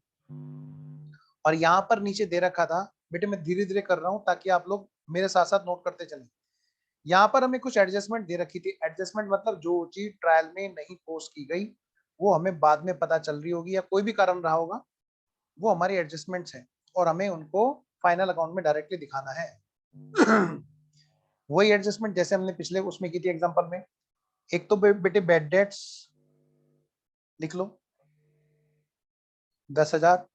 और यहाँ पर नीचे दे रखा था बेटे, मैं धीरे धीरे कर रहा हूँ ताकि आप लोग मेरे साथ साथ नोट करते चलें। यहाँ पर हमें कुछ एडजस्टमेंट दे रखी थी, एडजस्टमेंट मतलब जो चीज ट्रायल में नहीं पोस्ट की गई वो हमें बाद में पता चल रही होगी या कोई भी कारण रहा होगा, वो हमारी एडजस्टमेंट्स हैं और हमें उनको फाइनल अकाउंट में डायरेक्टली दिखाना है। वही एडजस्टमेंट जैसे हमने पिछले उसमें की थी एग्जांपल में। एक तो बेटे बैड डेट्स लिख लो 10,000,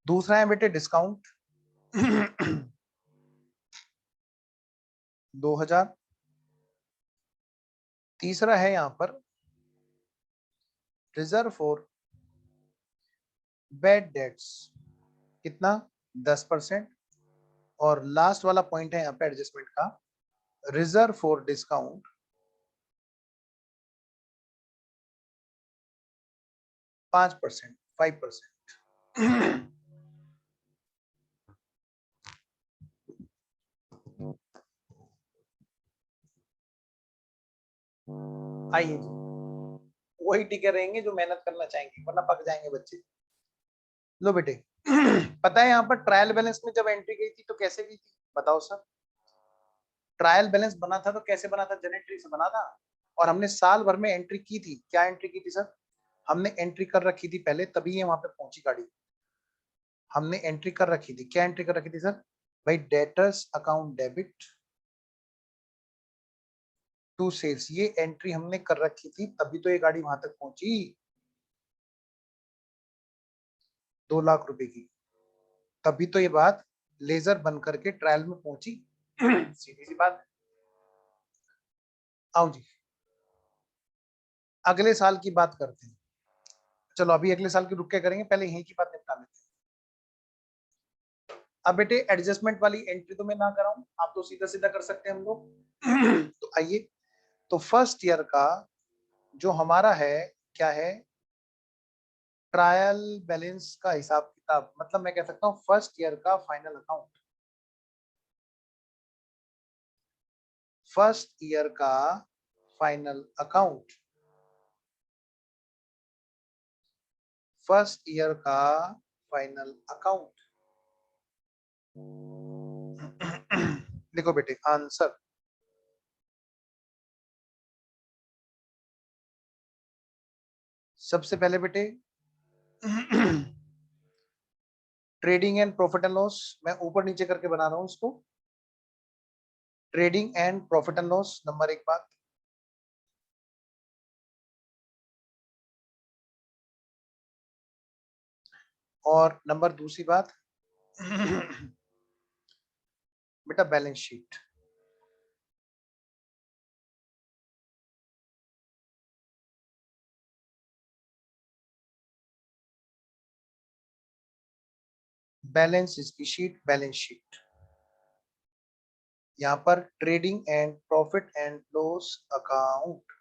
दूसरा है बेटे डिस्काउंट 2,000, तीसरा है यहाँ पर रिजर्व फॉर बैड डेट्स, कितना? 10%, और लास्ट वाला पॉइंट है यहाँ पे एडजस्टमेंट का, रिजर्व फॉर डिस्काउंट 5%, 5%। आइए जी, वही टिके रहेंगे जो मेहनत करना चाहेंगे, वरना पक जाएंगे बच्चे। लो बेटे, पता है यहाँ पर ट्रायल बैलेंस में जब एंट्री गई थी तो कैसे गई थी बताओ सर? ट्रायल बैलेंस बना था तो कैसे बना था? जनरेटरी से बना था, और हमने साल भर में एंट्री की थी। क्या एंट्री की थी सर? हमने एंट्री कर रखी थी पहले, तभी ये वहां पे पहुंची गाड़ी। हमने एंट्री कर रखी थी, क्या एंट्री कर रखी थी सर? भाई debtors account debit to sales, ये एंट्री हमने कर रखी थी, तभी तो ये गाड़ी वहां तक पहुंची 2 लाख रुपए की, तभी तो ये बात लेजर बन करके ट्रायल में पहुंची। सीधी सी बात। आओ जी, अगले साल की बात करते हैं। चलो अभी अगले साल की रुक के करेंगे, पहले यहीं की बात निपटा लेते हैं। अब बेटे एडजस्टमेंट वाली एंट्री तो मैं ना कराऊं, आप तो सीधा सीधा कर सकते हैं हम लोग। तो आइए, तो फर्स्ट ईयर का जो हमारा है क्या है, ट्रायल बैलेंस का हिसाब किताब, मतलब मैं कह सकता हूं फर्स्ट ईयर का फाइनल अकाउंट। फर्स्ट ईयर का फाइनल अकाउंट, फर्स्ट ईयर का फाइनल अकाउंट। लिखो बेटे आंसर। सबसे पहले बेटे trading and profit and loss मैं ऊपर नीचे करके बना रहा हूं इसको। Trading and profit and loss number एक बात। और नंबर दूसरी बात बेटा बैलेंस शीट। बैलेंस इसकी शीट, बैलेंस शीट। यहां पर trading and profit and loss account.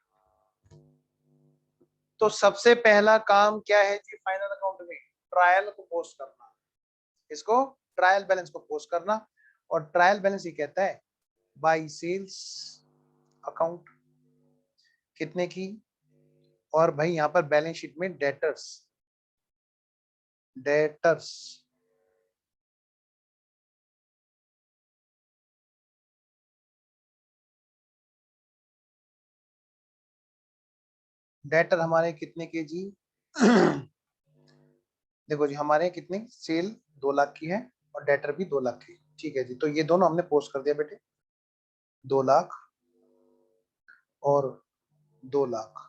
तो सबसे पहला काम क्या है जी फाइनल अकाउंट में? ट्रायल को पोस्ट करना, इसको ट्रायल बैलेंस को पोस्ट करना। और ट्रायल बैलेंस ये कहता है बाई सेल्स अकाउंट कितने की। और भाई यहां पर बैलेंस शीट में डेटर्स, डेटर्स डेटर हमारे कितने के जी देखो जी हमारे कितने सेल 2 लाख की है और डेटर भी 2 लाख की। ठीक है जी, तो ये दोनों हमने पोस्ट कर दिया बेटे, 2 लाख और 2 लाख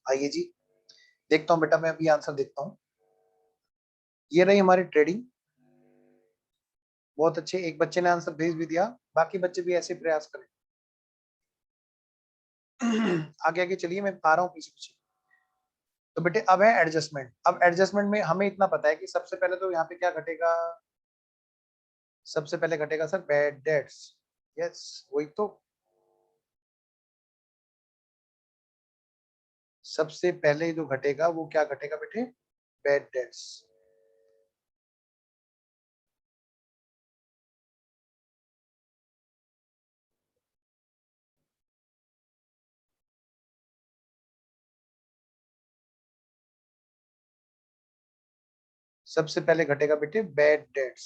आइए जी देखता हूं बेटा, मैं अभी आंसर देखता हूं। ये रही हमारी ट्रेडिंग। बहुत अच्छे, एक बच्चे ने आंसर भेज भी दिया, बाकी बच्चे भी ऐसे प्रयास करें। आगे आगे चलिए, मैं आ रहा हूँ पीछे पीछे। तो बेटे अब है एडजस्टमेंट। अब एडजस्टमेंट में हमें इतना पता है कि सबसे पहले तो यहाँ पे क्या घटेगा, सबसे पहले घटेगा सर बैड डेट्स। यस वही तो, सबसे पहले जो घटेगा वो क्या घटेगा बेटे, बैड डेट्स। सबसे पहले घटेगा बेटे बैड डेट्स।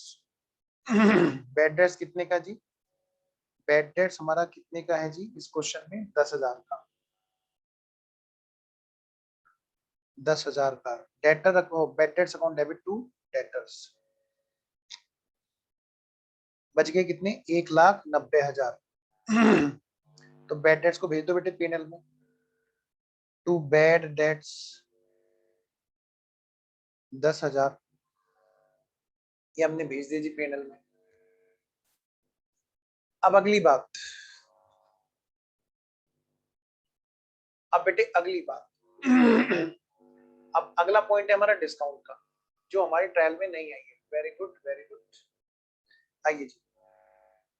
बैड डेट्स कितने का जी, बैड डेट्स हमारा कितने का है जी इस क्वेश्चन में, 10,000 का। 10,000 का डेटर रखो, bad debts account debit to debtors. बच गए कितने, 1,90,000। तो बैड डेट्स को भेज दो बेटे पीएनएल में, टू बैड डेट्स 10,000, ये हमने भेज दिया जी पीएनएल में। अब अगली बात, अब बेटे अगली बात अब अगला पॉइंट है हमारा डिस्काउंट का, जो हमारी ट्रायल में नहीं आई है। Very good very good. आइए जी,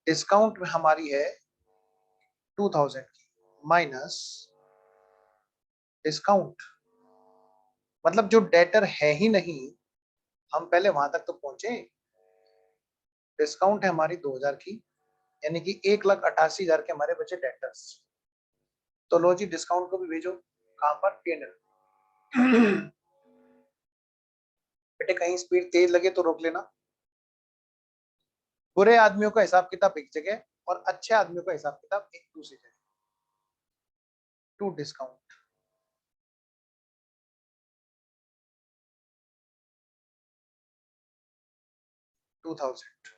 डिस्काउंट में हमारी है 2,000 की माइनस डिस्काउंट, मतलब जो डेटर है ही नहीं, हम पहले वहां तक तो पहुंचे। डिस्काउंट है हमारी 2,000 की, यानी कि 1,88,000 के हमारे बचे डेटर्स। तो लो जी डिस्काउंट को भी भेजो, कहां पर, पीएनएल। बेटे कहीं स्पीड तेज लगे तो रोक लेना। बुरे आदमियों का हिसाब किताब एक जगह और अच्छे आदमियों का हिसाब किताब एक दूसरी जगह। To discount, to 2,000।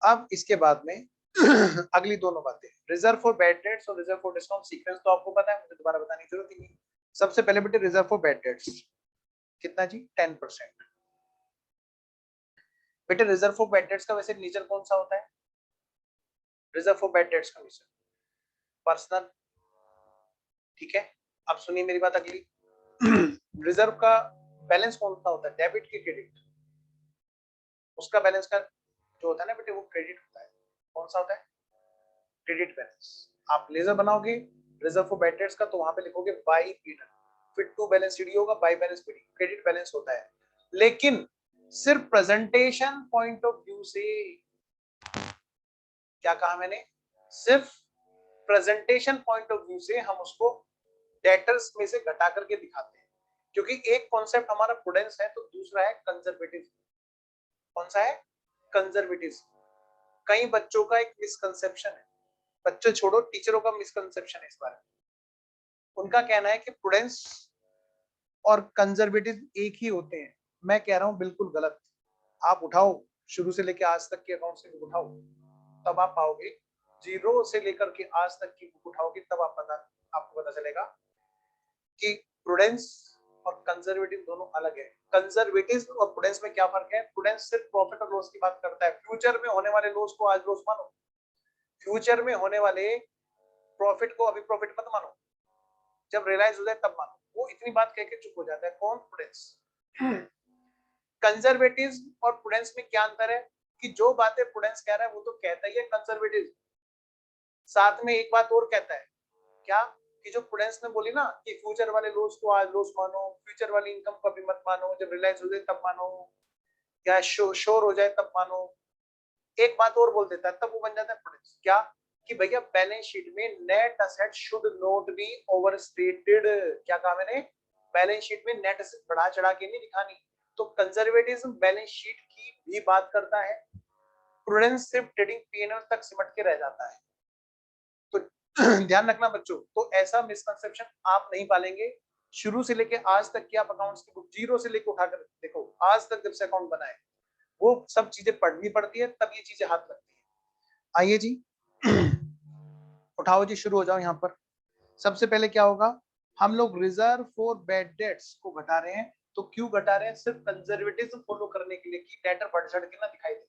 अब इसके बाद में अगली दोनों बातें, रिजर्व फॉर बैड डेट्स और रिजर्व फॉर डिस्काउंट सीक्वेंस तो आपको पता है, मुझे दोबारा बताने की जरूरत ही नहीं। सबसे पहले बेटे रिजर्व फॉर बैड डेट्स कितना जी, 10%। बेटे रिजर्व फॉर बैड डेट्स का वैसे नेचर कौन सा होता है, रिजर्व फॉर बैड डेट्स का नेचर पर्सनल। ठीक है, अब सुनिए मेरी बात अगली। रिजर्व का बैलेंस कौन सा होता है, डेबिट की क्रेडिट, उसका बैलेंस का जो होता है ना बेटे वो क्रेडिट होता है। कौन सा होता है, क्रेडिट बैलेंस। आप लेजर बनाओगे रिजर्व फॉर बैड डेट्स का तो वहां पे लिखोगे बाई पीडर, फिर टू बैलेंस सीडी होगा, by balance PD, credit balance होता है। लेकिन सिर्फ प्रेजेंटेशन पॉइंट ऑफ व्यू से, क्या कहा मैंने, सिर्फ प्रेजेंटेशन पॉइंट ऑफ व्यू से हम उसको डेटर्स में से घटा करके दिखाते हैं, क्योंकि एक कॉन्सेप्ट हमारा प्रूडेंस है तो दूसरा है कंजर्वेटिव। कौन सा है, कंजर्वेटिव। कई बच्चों का एक मिसकंसेप्शन है, बच्चों छोड़ो, टीचरों का मिसकंसेप्शन है इस बारे में। उनका कहना है कि प्रूडेंस और कंजर्वेटिव एक ही होते हैं। मैं कह रहा हूं बिल्कुल गलत। आप उठाओ शुरू से लेकर आज तक के अकाउंट से बुक उठाओ, तब आप पाओगे। जीरो से लेकर के आज तक की बुक उठाओगे तब आपको पता चलेगा कि प्रूडेंस और कंजर्वेटिव दोनों अलग है। कंजर्वेटिव और प्रूडेंस में क्या फर्क है? प्रूडेंस सिर्फ प्रॉफिट और लॉस की बात करता है। फ्यूचर में होने वाले लॉस को आज लॉस मानो, फ्यूचर में होने वाले प्रॉफिट को अभी प्रॉफिट मत मानो, जब रियलाइज हो जाए तब मानो। वो इतनी बात कह के चुप हो जाता है। कौन? प्रूडेंस। कंजर्वेटिव और प्रूडेंस में क्या अंतर है कि जो बातें प्रूडेंस कह रहा है वो तो कहता ही है कंजर्वेटिव, साथ में एक बात और कहता है। क्या? कि जो प्रूडेंस ने बोली ना कि फ्यूचर वाले लॉस को आज लॉस मानो, फ्यूचर वाली इनकम को अभी मत मानो, जब रियलाइज हो जाए तब मानो, या श्योर हो जाए तब मानो। एक बात और बोल देता है, तब वो बन जाता है प्रूडेंस। क्या? कि भैया बैलेंस शीट में net asset should not be overstated. क्या कहा मैंने? बैलेंस शीट में नेट असेट बढ़ा चढ़ा के नहीं दिखानी। तो कंजर्वेटिज्म बैलेंस शीट की भी बात करता है, प्रूडेंस सिर्फ ट्रेडिंग पीएनएल तक सिमट के रह जाता है। तो ध्यान रखना बच्चों। तो ऐसा मिसकंसेप्शन आप नहीं पालेंगे। शुरू से लेके आज तक की आप अकाउंट्स की बुक जीरो से लेके उठाकर देखो, आज तक जब से अकाउंट बनाए वो सब चीजें पढ़नी पड़ती है, तब ये चीजें हाथ लगती है। आइए जी उठाओ जी, शुरू हो जाओ। यहाँ पर सबसे पहले क्या होगा? हम लोग रिजर्व फॉर बैड डेट्स को घटा रहे हैं। तो क्यों घटा रहे हैं? सिर्फ कंजर्वेटिज्म फॉलो करने के लिए कि डेटर बढ़ चढ़ के ना दिखाई दे।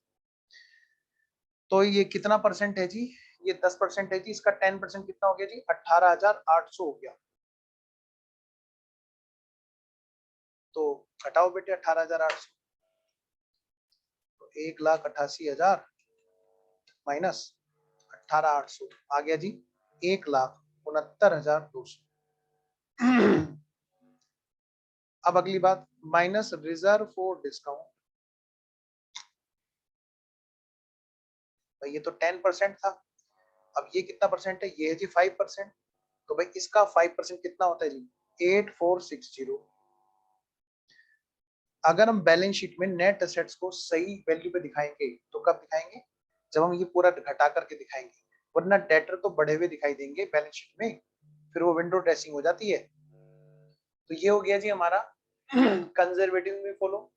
तो ये कितना परसेंट है जी? ये 10% है जी। इसका 10% कितना हो गया जी? 18,800 हो गया। तो घटाओ बेटे 18,800। तो 1,88,000 माइनस 18,800 आ गया जी 1,69,200। अब अगली बात, माइनस रिजर्व फॉर डिस्काउंट। भाई ये तो 10% था, अब ये कितना परसेंट है? ये है जी 5%। तो भाई इसका 5% कितना होता है जी? 8,460। अगर हम बैलेंस शीट में नेट एसेट्स को सही वैल्यू पे दिखाएंगे तो कब दिखाएंगे? जब हम ये पूरा घटा करके दिखाएंगे, वरना डेटर तो बढ़े हुए दिखाई देंगे बैलेंस शीट में, फिर वो विंडो ड्रेसिंग हो जाती है। तो ये हो गया जी हमारा कंजर्वेटिव में फॉलो।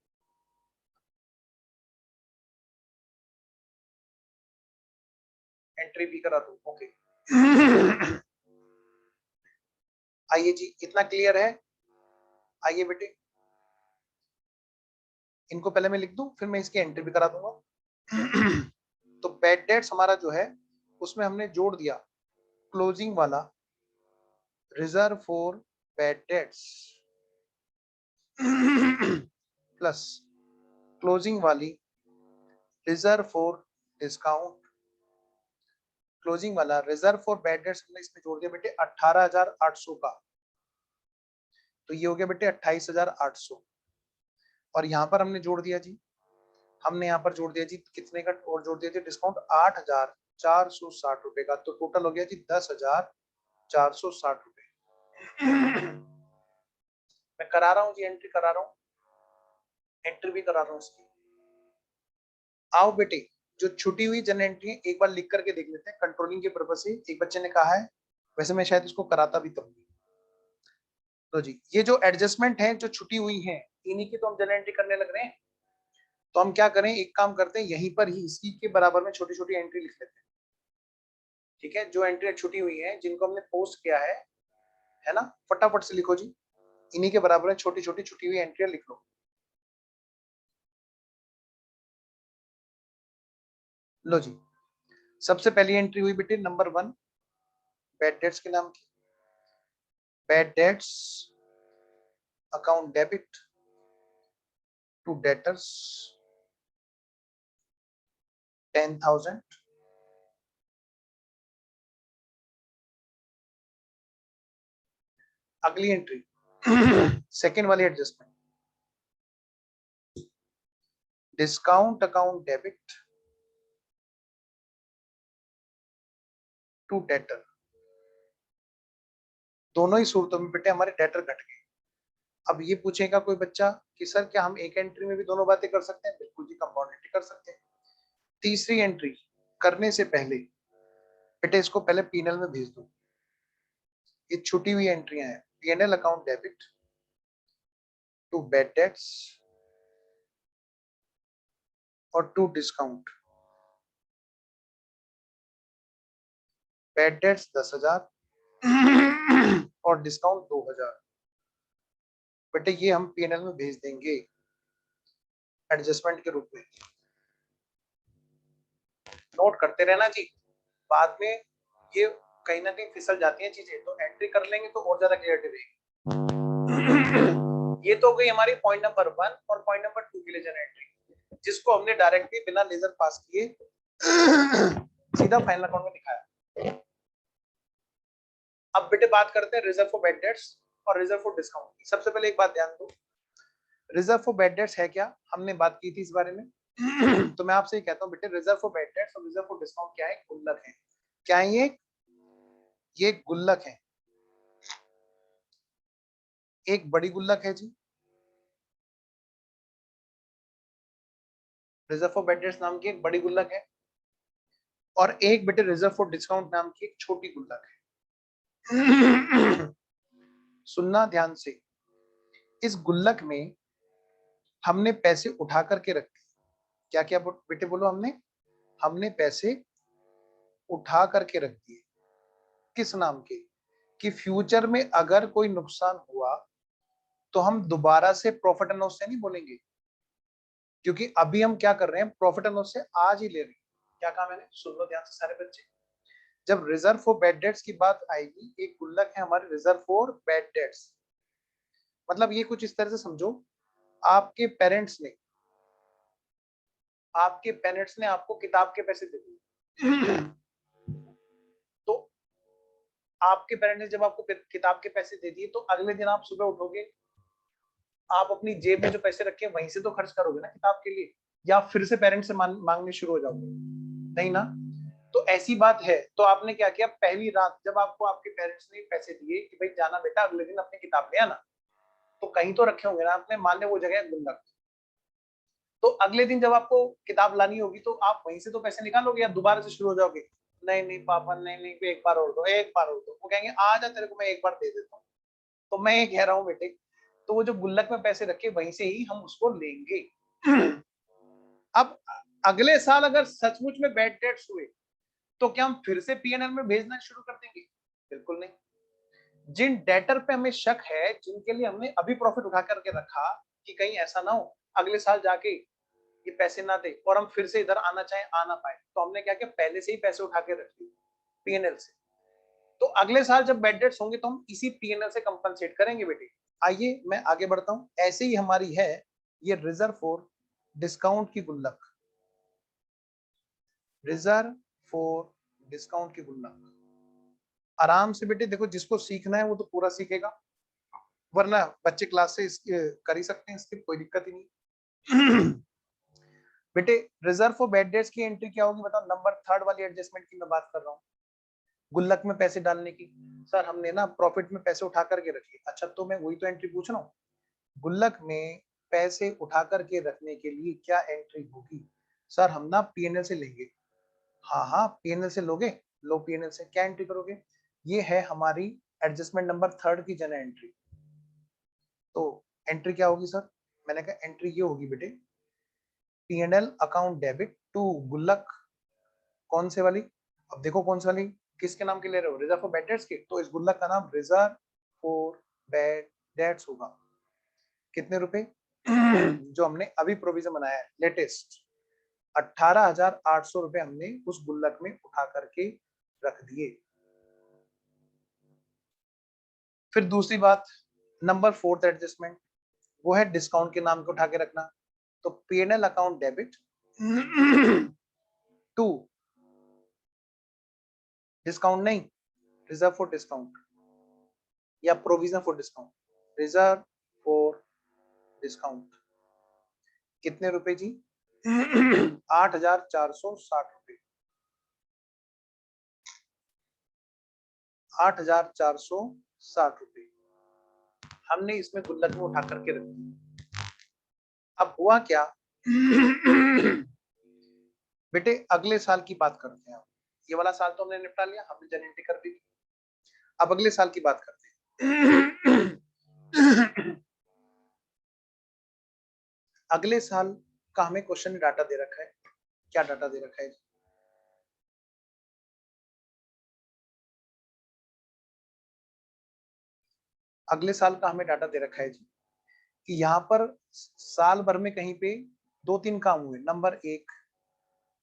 एंट्री भी करा दो, ओके। आइए जी, इतना क्लियर है? आइए बेटे, इनको पहले मैं लिख दूं, फिर मैं इसकी एंट्री भी करा दूंगा। तो बैड डेट्स हमारा जो है उसमें हमने जोड़ दिया क्लोजिंग वाला reserve for bad dates plus closing वाली रिजर्व फॉर डिस्काउंट। क्लोजिंग वाला रिजर्व फॉर बैड डेट्स हमने इसमें जोड़ दिया बेटे 18,800 का। तो ये हो गया बेटे 28,800। और यहाँ पर हमने जोड़ दिया जी, हमने यहाँ पर जोड़ दिया जी कितने का? और जोड़ दिया जी डिस्काउंट 8,460 रुपए का। तो टोटल हो गया जी 10,460 रुपए। मैं करा रहा हूँ जी, एंट्री करा रहा हूँ, एंट्री भी करा रहा हूँ इसकी। आओ बेटे, जो छुटी हुई जन एंट्री एक बार लिख करके देख लेते हैं कंट्रोलिंग के पर्पज से। एक बच्चे ने कहा है, वैसे मैं शायद इसको कराता भी तब। तो जी ये जो एडजस्टमेंट है जो छुटी हुई है, इन्हीं की तो हम जन एंट्री करने लग रहे हैं। तो हम क्या करें, एक काम करते हैं, यहीं पर ही इसी के बराबर में छोटी छोटी एंट्री लिख लेते हैं। ठीक है, जो एंट्री छुटी हुई है जिनको हमने पोस्ट किया है ना, फटाफट से लिखो जी। इन्हीं के बराबर में छोटी छोटी छुटी हुई एंट्रियां लिख लो। लो जी, सबसे पहली एंट्री हुई बेटे नंबर 1 बैड डेट्स के नाम की। Bad debts account debit to debtors 10,000। अगली एंट्री सेकेंड वाली adjustment, discount account debit to debtor. दोनों ही सूरतों में बेटे हमारे डेटर घट गए। अब ये पूछेगा कोई बच्चा कि सर क्या हम एक एंट्री में भी दोनों बातें कर सकते हैं? बिल्कुल जी, कंपाउंड एंट्री कर सकते हैं। तीसरी एंट्री करने से पहले बेटे इसको पहले पीएनएल में भेज दो। ये छुटी हुई एंट्रियां हैं। PNL account debit to bad debts और टू डिस्काउंट। बैड डेट्स 10,000 और डिस्काउंट 2,000। बेटे ये हम पीएनएल में भेज देंगे एडजस्टमेंट के रूप में। नोट करते रहना जी, बाद में ये कहीं ना कहीं फिसल जाती हैं चीजें, तो एंट्री कर लेंगे तो और ज्यादा क्लियरिटी रहेगी। ये तो हो गई हमारी पॉइंट नंबर 1 और पॉइंट नंबर 2 की लेजर एंट्री, जिसको हमने डायरेक्टली बिना लेजर पास किए सीधा फाइनल अकाउंट में दिखाया। अब बेटे बात करते हैं रिजर्व फॉर बैड डेट्स और रिजर्व फॉर डिस्काउंट की। सबसे पहले एक बात ध्यान दो, रिजर्व फॉर बैड डेट्स है क्या, हमने बात की थी इस बारे में। तो मैं आपसे ये कहता हूँ बेटे, रिजर्व फॉर बैड डेट्स और रिजर्व फॉर डिस्काउंट क्या है? गुल्लक है। क्या है ये गुल्लक है। एक बड़ी गुल्लक है जी, रिजर्व फॉर बैड डेट्स नाम की एक बड़ी गुल्लक है, और एक बेटे रिजर्व फॉर डिस्काउंट नाम की एक छोटी गुल्लक है। सुनना ध्यान से, इस गुल्लक में हमने पैसे उठा करके रखे। क्या क्या बेटे बोलो? हमने पैसे उठा करके रख दिए। किस नाम के? कि फ्यूचर में अगर कोई नुकसान हुआ तो हम दोबारा से प्रॉफिट एंड लॉस से नहीं बोलेंगे, क्योंकि अभी हम क्या कर रहे हैं, प्रॉफिट एंड लॉस से आज ही ले रहे हैं। क्या कहा मैंने? सुन लो ध्यान से सारे बच्चे। जब रिजर्व फॉर बैड डेट्स की बात आएगी, एक गुल्लक है हमारे रिजर्व फॉर बैड डेट्स। मतलब ये कुछ इस तरह से समझो, आपके पेरेंट्स ने आपको किताब के पैसे दे दिए। तो आपके पेरेंट्स ने जब आपको किताब के पैसे दे दिए, तो अगले दिन आप सुबह उठोगे, आप अपनी जेब में जो पैसे रखे वहीं से तो खर्च करोगे ना किताब के लिए, या फिर से पेरेंट्स से मांगने शुरू हो जाओगे? नहीं ना। तो ऐसी बात है। तो आपने क्या किया, पहली रात जब आपको आपके पेरेंट्स ने पैसे दिए कि भाई जाना बेटा अगले दिन अपनी किताब ले आना, तो कहीं तो रखे होंगे ना आपने, मान ले वो जगह गुल्लक। तो अगले दिन जब आपको किताब लानी होगी तो आप वहीं से तो पैसे निकालोगे, या दोबारा से शुरू हो जाओगे? नहीं नहीं पापा, नहीं नहीं, एक बार और दो, एक बार और दो। वो कहेंगे आ जा, तेरे को मैं एक बार दे देता हूँ। तो मैं ये कह रहा हूँ बेटे, तो वो जो गुल्लक में पैसे रखे वहीं से ही हम उसको लेंगे। अब अगले साल अगर सचमुच में बैड डेट्स हुए तो क्या हम फिर से पीएनएल में भेजना शुरू कर देंगे? बिल्कुल नहीं। जिन डेटर पे हमें शक है, जिनके लिए हमने अभी प्रॉफिट उठा करके रखा कि कहीं ऐसा ना हो अगले साल जाके ये पैसे ना दे और हम फिर से इधर आना चाहे आ ना पाए, तो हमने क्या किया, पहले से ही पैसे उठा के रख लिए पीएनएल से। तो अगले साल जब बैड डेट्स होंगे तो हम इसी पीएनएल से कंपनसेट करेंगे बेटे। आइए मैं आगे बढ़ता हूं। ऐसे ही हमारी है ये रिजर्व फॉर डिस्काउंट की गुल्लक। रिजर्व फॉर डिस्काउंट की गुल्लक आराम से बेटे देखो, जिसको सीखना है वो तो पूरा सीखेगा, वरना बच्चे क्लास से कर ही सकते हैं, इसकी कोई दिक्कत ही नहीं। बेटे रिजर्व फॉर बैड डेट्स की एंट्री क्या होगी बताओ? नंबर 3 वाली एडजस्टमेंट की मैं बात कर रहा हूँ, गुल्लक में पैसे डालने की। सर हमने ना प्रॉफिट में पैसे उठा करके रखे। अच्छा तो मैं वही तो एंट्री पूछ रहा हूँ, गुल्लक में पैसे उठा करके रखने के लिए क्या एंट्री होगी? सर हम ना पीएनएल से लेंगे। हाँ हाँ पीएनएल से लोगे, लो पीएनएल से। क्या एंट्री करोगे? ये है हमारी एडजस्टमेंट नंबर 3 की जनरल एंट्री। तो एंट्री क्या होगी सर? मैंने कहा एंट्री ये होगी बेटे, पीएनएल अकाउंट डेबिट टू गुल्लक। कौन से वाली? अब देखो कौन सी वाली, किसके नाम के ले रहे हो? रिजर्व फॉर बैड डेट्स के। तो इस गुल्लक का नाम रिजर्व फॉर बैड डेट्स होगा। कितने रुपए? जो हमने अभी प्रोविजन बनाया है लेटेस्ट, 18,800 रुपए हमने उस गुल्लक में उठा करके रख दिए। फिर दूसरी बात, नंबर 4 एडजस्टमेंट, वो है डिस्काउंट के नाम को उठा के रखना। तो PNL account debit to discount, नहीं रिजर्व फॉर डिस्काउंट या provision for discount, reserve for discount. कितने रुपए जी? 8,460 रुपए। 8,460 रुपए हमने इसमें गुल्लक में उठा करके रख दिया। अब हुआ क्या? बेटे अगले साल की बात करते हैं। ये वाला साल तो हमने निपटा लिया, हमने जन एंट्री कर दी। अब अगले साल की बात करते हैं। अगले साल का हमें क्वेश्चन में डाटा दे रखा है। क्या डाटा दे रखा है? अगले साल का हमें डाटा दे रखा है जी कि यहाँ पर साल भर में कहीं पे 2-3 काम हुए। नंबर 1,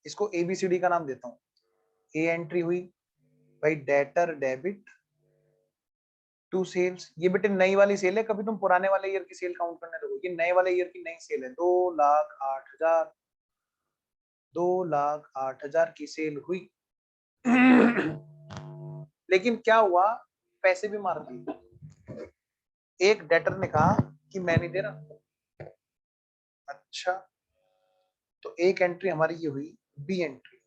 इसको ABCD का नाम देता हूँ। ए एंट्री हुई भाई, डेटर डेबिट टू सेल्स। ये बेटे नई वाली सेल है, कभी तुम पुराने वाले ईयर की सेल काउंट करने लगो। ये नए वाले ईयर की नई सेल है। 2,08,000, 2,08,000 की सेल हुई। लेकिन क्या हुआ, पैसे भी मार दिए। एक डेटर ने कहा कि मैं नहीं दे रहा। अच्छा, तो एक एंट्री हमारी ये हुई, B entry,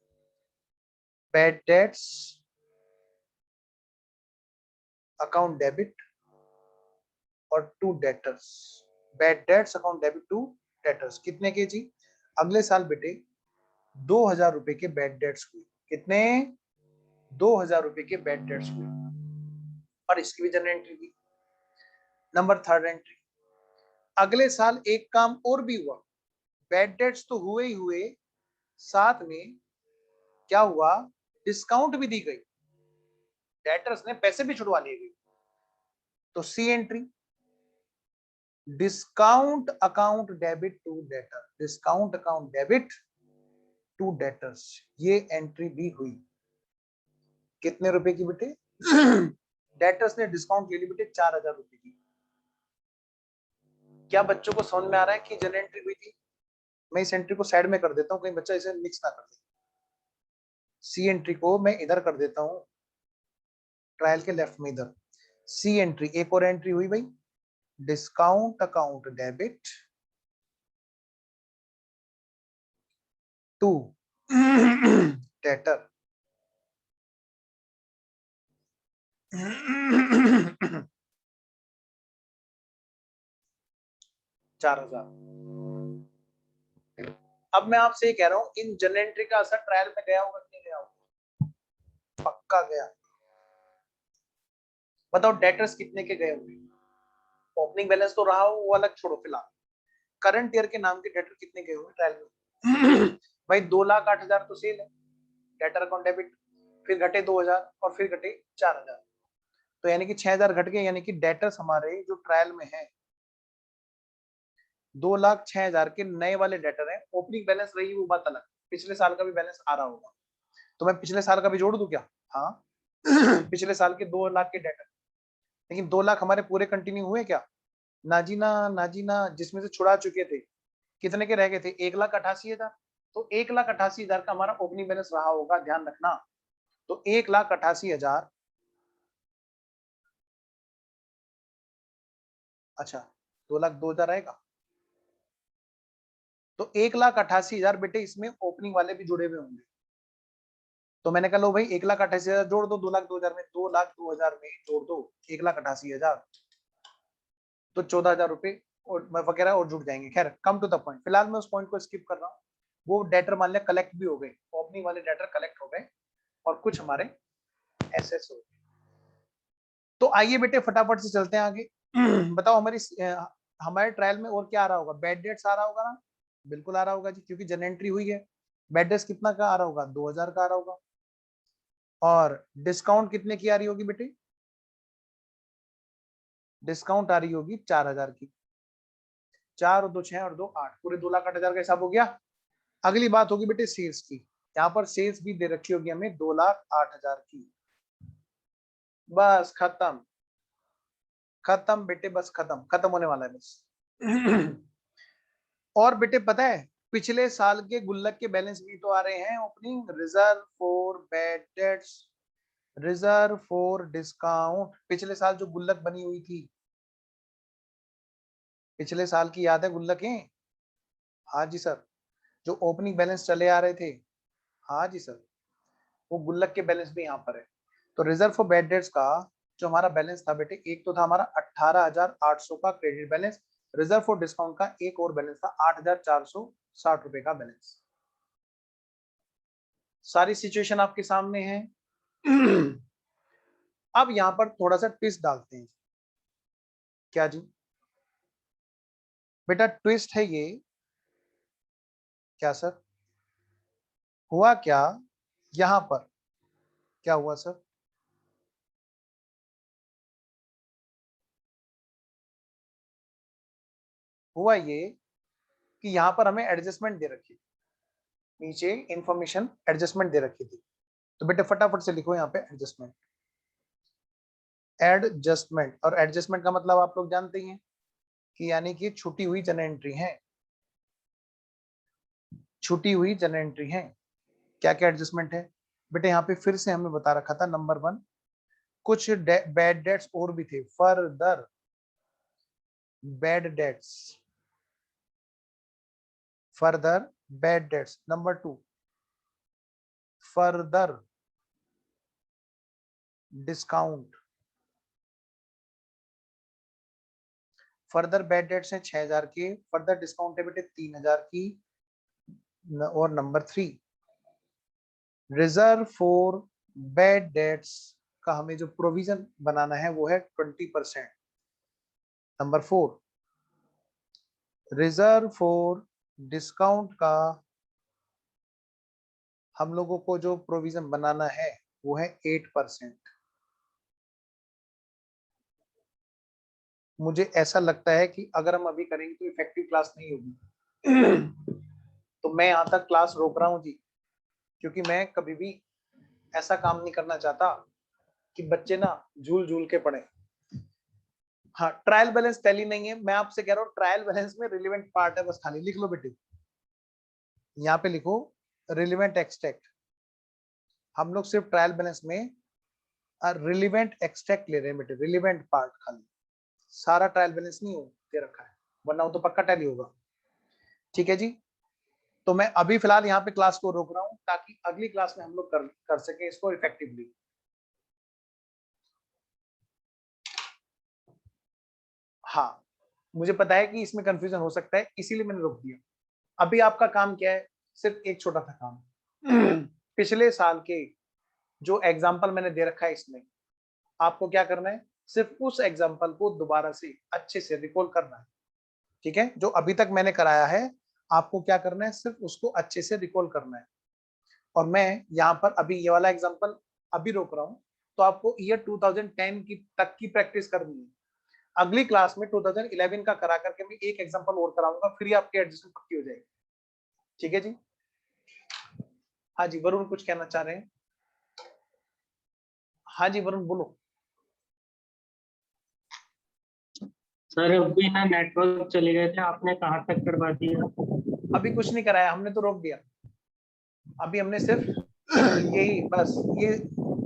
bad debts account debit और to debtors. Bad debts account debit to debtors कितने के जी? अगले साल बेटे 2,000 रुपए के बैड डेट्स हुए। कितने? 2,000 रुपए के बैड डेट्स हुए, और इसकी भी जनरल एंट्री दी। नंबर 3 एंट्री, अगले साल एक काम और भी हुआ। बैड डेट्स तो हुए ही हुए, साथ में क्या हुआ, डिस्काउंट भी दी गई, डेटर्स ने पैसे भी छुड़वा लिए गए। तो C entry, discount account debit to debtor, discount account debit to debtors, ये एंट्री भी हुई। कितने रुपए की बेटे? डेटर्स ने डिस्काउंट ले ली बेटे 4,000 रुपए की। क्या बच्चों को समझ में आ रहा है कि जनरल एंट्री हुई थी? मैं इस एंट्री को साइड में कर देता हूं, कहीं बच्चा इसे मिक्स ना कर दे। सी एंट्री को मैं इधर कर देता हूं, ट्रायल के लेफ्ट में इधर। सी एंट्री, एक और एंट्री हुई भाई, discount account debit to debtor. 4,000। अब मैं आपसे ये कह रहा हूं, इन जनरल एंट्री का असर ट्रायल में गया होगा कि नहीं गया होगा? पक्का गया। बताओ डेटर्स कितने के गए होंगे? ओपनिंग बैलेंस तो रहा हो, वो अलग छोड़ो फिलहाल। करंट ईयर के नाम के डेटर कितने गए होंगे ट्रायल में? भाई 2,08,000 तो सेल है, डेटर अकाउंट डेबिट, फिर घटे 2,000 और फिर घटे 4,000, तो यानी कि 6,000 घट गए। यानी कि डेटर्स हमारे जो ट्रायल में है 2,06,000 के नए वाले डेटर हैं। ओपनिंग बैलेंस रही वो बात अलग, पिछले साल का भी बैलेंस आ रहा होगा, तो मैं पिछले साल का भी जोड़ दूं क्या? हाँ। पिछले साल के 2 लाख के डेटर, लेकिन 2 लाख हमारे पूरे कंटिन्यू हुए क्या? नाजीना नाजीना, जिसमें से छुड़ा चुके थे, कितने के रह गए थे? 1,88,000। तो 1,88,000 का हमारा ओपनिंग बैलेंस रहा होगा, ध्यान रखना। तो 1,88,000, अच्छा 2,02,000 आएगा। तो 1,88,000 बेटे इसमें ओपनिंग वाले भी जुड़े हुए होंगे। तो मैंने कहा लो भाई 1,88,000 जोड़ दो 2,02,000 में, 2,02,000 में जोड़ दो 1,88,000, तो 14,000 रुपए और वगैरह और जुड़ जाएंगे। खैर कम टू द पॉइंट, फिलहाल मैं उस पॉइंट को स्किप कर रहा हूँ। वो डेटर मान लिया कलेक्ट भी हो गए, ओपनिंग वाले डेटर कलेक्ट हो गए और कुछ हमारे एसेट्स हो गए। तो आइए बेटे फटाफट से चलते हैं आगे। बताओ हमारे ट्रायल में और क्या आ रहा होगा? बैड डेट्स आ रहा होगा ना? बिल्कुल आ रहा होगा जी, क्योंकि जन एंट्री हुई है। बैड डेट्स कितना का आ रहा होगा? 2,000 का आ रहा होगा। और डिस्काउंट कितने की आ रही होगी बेटे? डिस्काउंट आ रही होगी 4,000 की। 4 और 2 6 और 2 8, पूरे 2,08,000 का हिसाब हो गया। अगली बात होगी बेटे सेल्स की। यहाँ पर सेल्स भी दे रखी होगी हमें 2,08,000 की। बस खत्म, खत्म बेटे, बस खत्म, खत्म होने वाला है बस। और बेटे पता है पिछले साल के गुल्लक के बैलेंस भी तो आ रहे हैं opening. Reserve for bad dates, reserve for discount, पिछले साल जो गुल्लक बनी हुई थी, पिछले साल की याद है गुल्लकें? हाँ जी सर, जो ओपनिंग बैलेंस चले आ रहे थे, हाँ जी सर, वो गुल्लक के बैलेंस भी यहाँ पर है। तो रिजर्व फॉर बैड डेट्स का जो हमारा बैलेंस था बेटे, एक तो था हमारा 18,800 का credit balance. Reserve for discount का एक और बैलेंस था 8,460 रुपए का बैलेंस। सारी सिचुएशन आपके सामने है। अब यहां पर थोड़ा सा ट्विस्ट डालते हैं। क्या जी बेटा ट्विस्ट है ये? क्या सर हुआ क्या यहां पर? क्या हुआ सर? हुआ ये कि यहां पर हमें एडजस्टमेंट दे रखी, नीचे इंफॉर्मेशन एडजस्टमेंट दे रखी थी। तो बेटे फटाफट से लिखो यहाँ पे एडजस्टमेंट। एडजस्टमेंट, और एडजस्टमेंट का मतलब आप लोग जानते ही हैं कि यानी कि छुटी हुई जर्नल एंट्री है, छुटी हुई जर्नल एंट्री है। क्या क्या एडजस्टमेंट है बेटे? यहाँ पे फिर से हमें बता रखा था, नंबर 1 कुछ बैड डेट्स और भी थे, further bad debts, further bad debts. Number 2 further discount, further bad debts है 6000 की, फर्दर डिस्काउंट है बेटे 3000 की। और number 3 reserve for bad dates का हमें जो प्रोविजन बनाना है वो है 20%। नंबर 4 रिजर्व फॉर डिस्काउंट का हम लोगों को जो प्रोविजन बनाना है वो है 8%। मुझे ऐसा लगता है कि अगर हम अभी करेंगे तो इफेक्टिव क्लास नहीं होगी। तो मैं यहां तक क्लास रोक रहा हूं जी, क्योंकि मैं कभी भी ऐसा काम नहीं करना चाहता कि बच्चे ना झूल झूल के पढ़े। हाँ ट्रायल बैलेंस टैली नहीं है, मैं आपसे कह रहा हूँ ट्रायल बैलेंस में रिलेवेंट पार्ट है, बस खाली लिख लो बेटे। यहाँ पे लिखो रिलेवेंट एक्सट्रैक्ट। हम लोग सिर्फ ट्रायल बैलेंस में रिलेवेंट एक्सट्रैक्ट ले रहे हैं बेटे, रिलेवेंट पार्ट खाली, सारा ट्रायल बैलेंस नहीं हो दे रखा है, वरना वो तो पक्का टैली होगा। ठीक है जी, तो मैं अभी फिलहाल यहाँ पे क्लास को रोक रहा हूँ ताकि अगली क्लास में हम लोग कर सके इसको इफेक्टिवली। हाँ मुझे पता है कि इसमें कंफ्यूजन हो सकता है, इसीलिए मैंने रोक दिया। अभी आपका काम क्या है? सिर्फ एक छोटा सा काम। पिछले साल के जो एग्जाम्पल मैंने दे रखा है इसमें आपको क्या करना है, सिर्फ उस एग्जाम्पल को दोबारा से अच्छे से रिकॉल करना है। ठीक है, जो अभी तक मैंने कराया है आपको क्या करना है, सिर्फ उसको अच्छे से रिकॉल करना है। और मैं यहाँ पर अभी ये वाला एग्जाम्पल अभी रोक रहा हूँ, तो आपको ईयर 2010 की तक की प्रैक्टिस करनी है। अगली क्लास में 2011 का करा करके मैं एक एग्जाम्पल और कराऊंगा, फिर आपकी एडजस्टमेंट पक्की हो जाएगी। ठीक है जी। हाँ जी वरुण कुछ कहना चाह रहे हैं? हाँ जी वरुण बोलो। सर अभी ना नेटवर्क चले गए थे, आपने कहाँ तक करवा दिया? अभी कुछ नहीं कराया, हमने तो रोक दिया। अभी हमने सिर्फ यही बस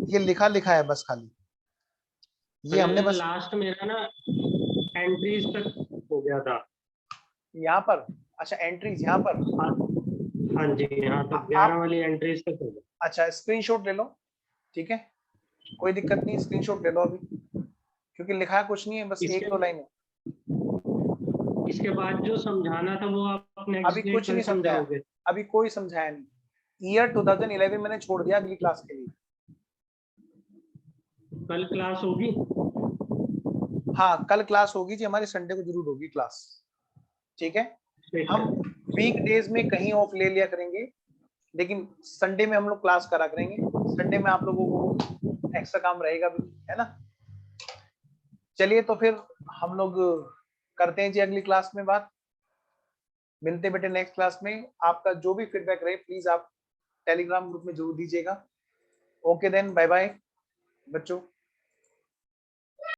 ये लिखा लिखा है बस खाली, ये हमने बस लास्ट मेरा ना एंट्रीज तक हो गया था यहाँ पर। अच्छा एंट्रीज यहाँ पर। हाँ, हाँ जी यहाँ तक 11 आप वाली एंट्रीज तक हो गया। अच्छा स्क्रीनशॉट ले लो, ठीक है कोई दिक्कत नहीं, स्क्रीनशॉट ले लो अभी, क्योंकि लिखा कुछ नहीं है, बस एक दो लाइन है। इसके बाद जो समझाना था वो आप अभी नेक्स्ट डे कुछ कल नहीं समझाया, समझाओगे? अभी कोई समझाया नहीं। ईयर 2011 मैंने छोड़ दिया अगली क्लास के लिए। कल क्लास होगी? हाँ कल क्लास होगी जी, हमारी संडे को जरूर होगी क्लास। ठीक है, हम वीक डेज में कहीं ऑफ ले लिया करेंगे, लेकिन संडे में हम लोग क्लास करा करेंगे। संडे में आप लोगों को एक्स्ट्रा काम रहेगा भी, है ना। चलिए तो फिर हम लोग करते हैं जी अगली क्लास में बात, मिलते बेटे नेक्स्ट क्लास में। आपका जो भी फीडबैक रहे प्लीज आप टेलीग्राम ग्रुप में जरूर दीजिएगा। ओके देन बाय बाय बच्चों।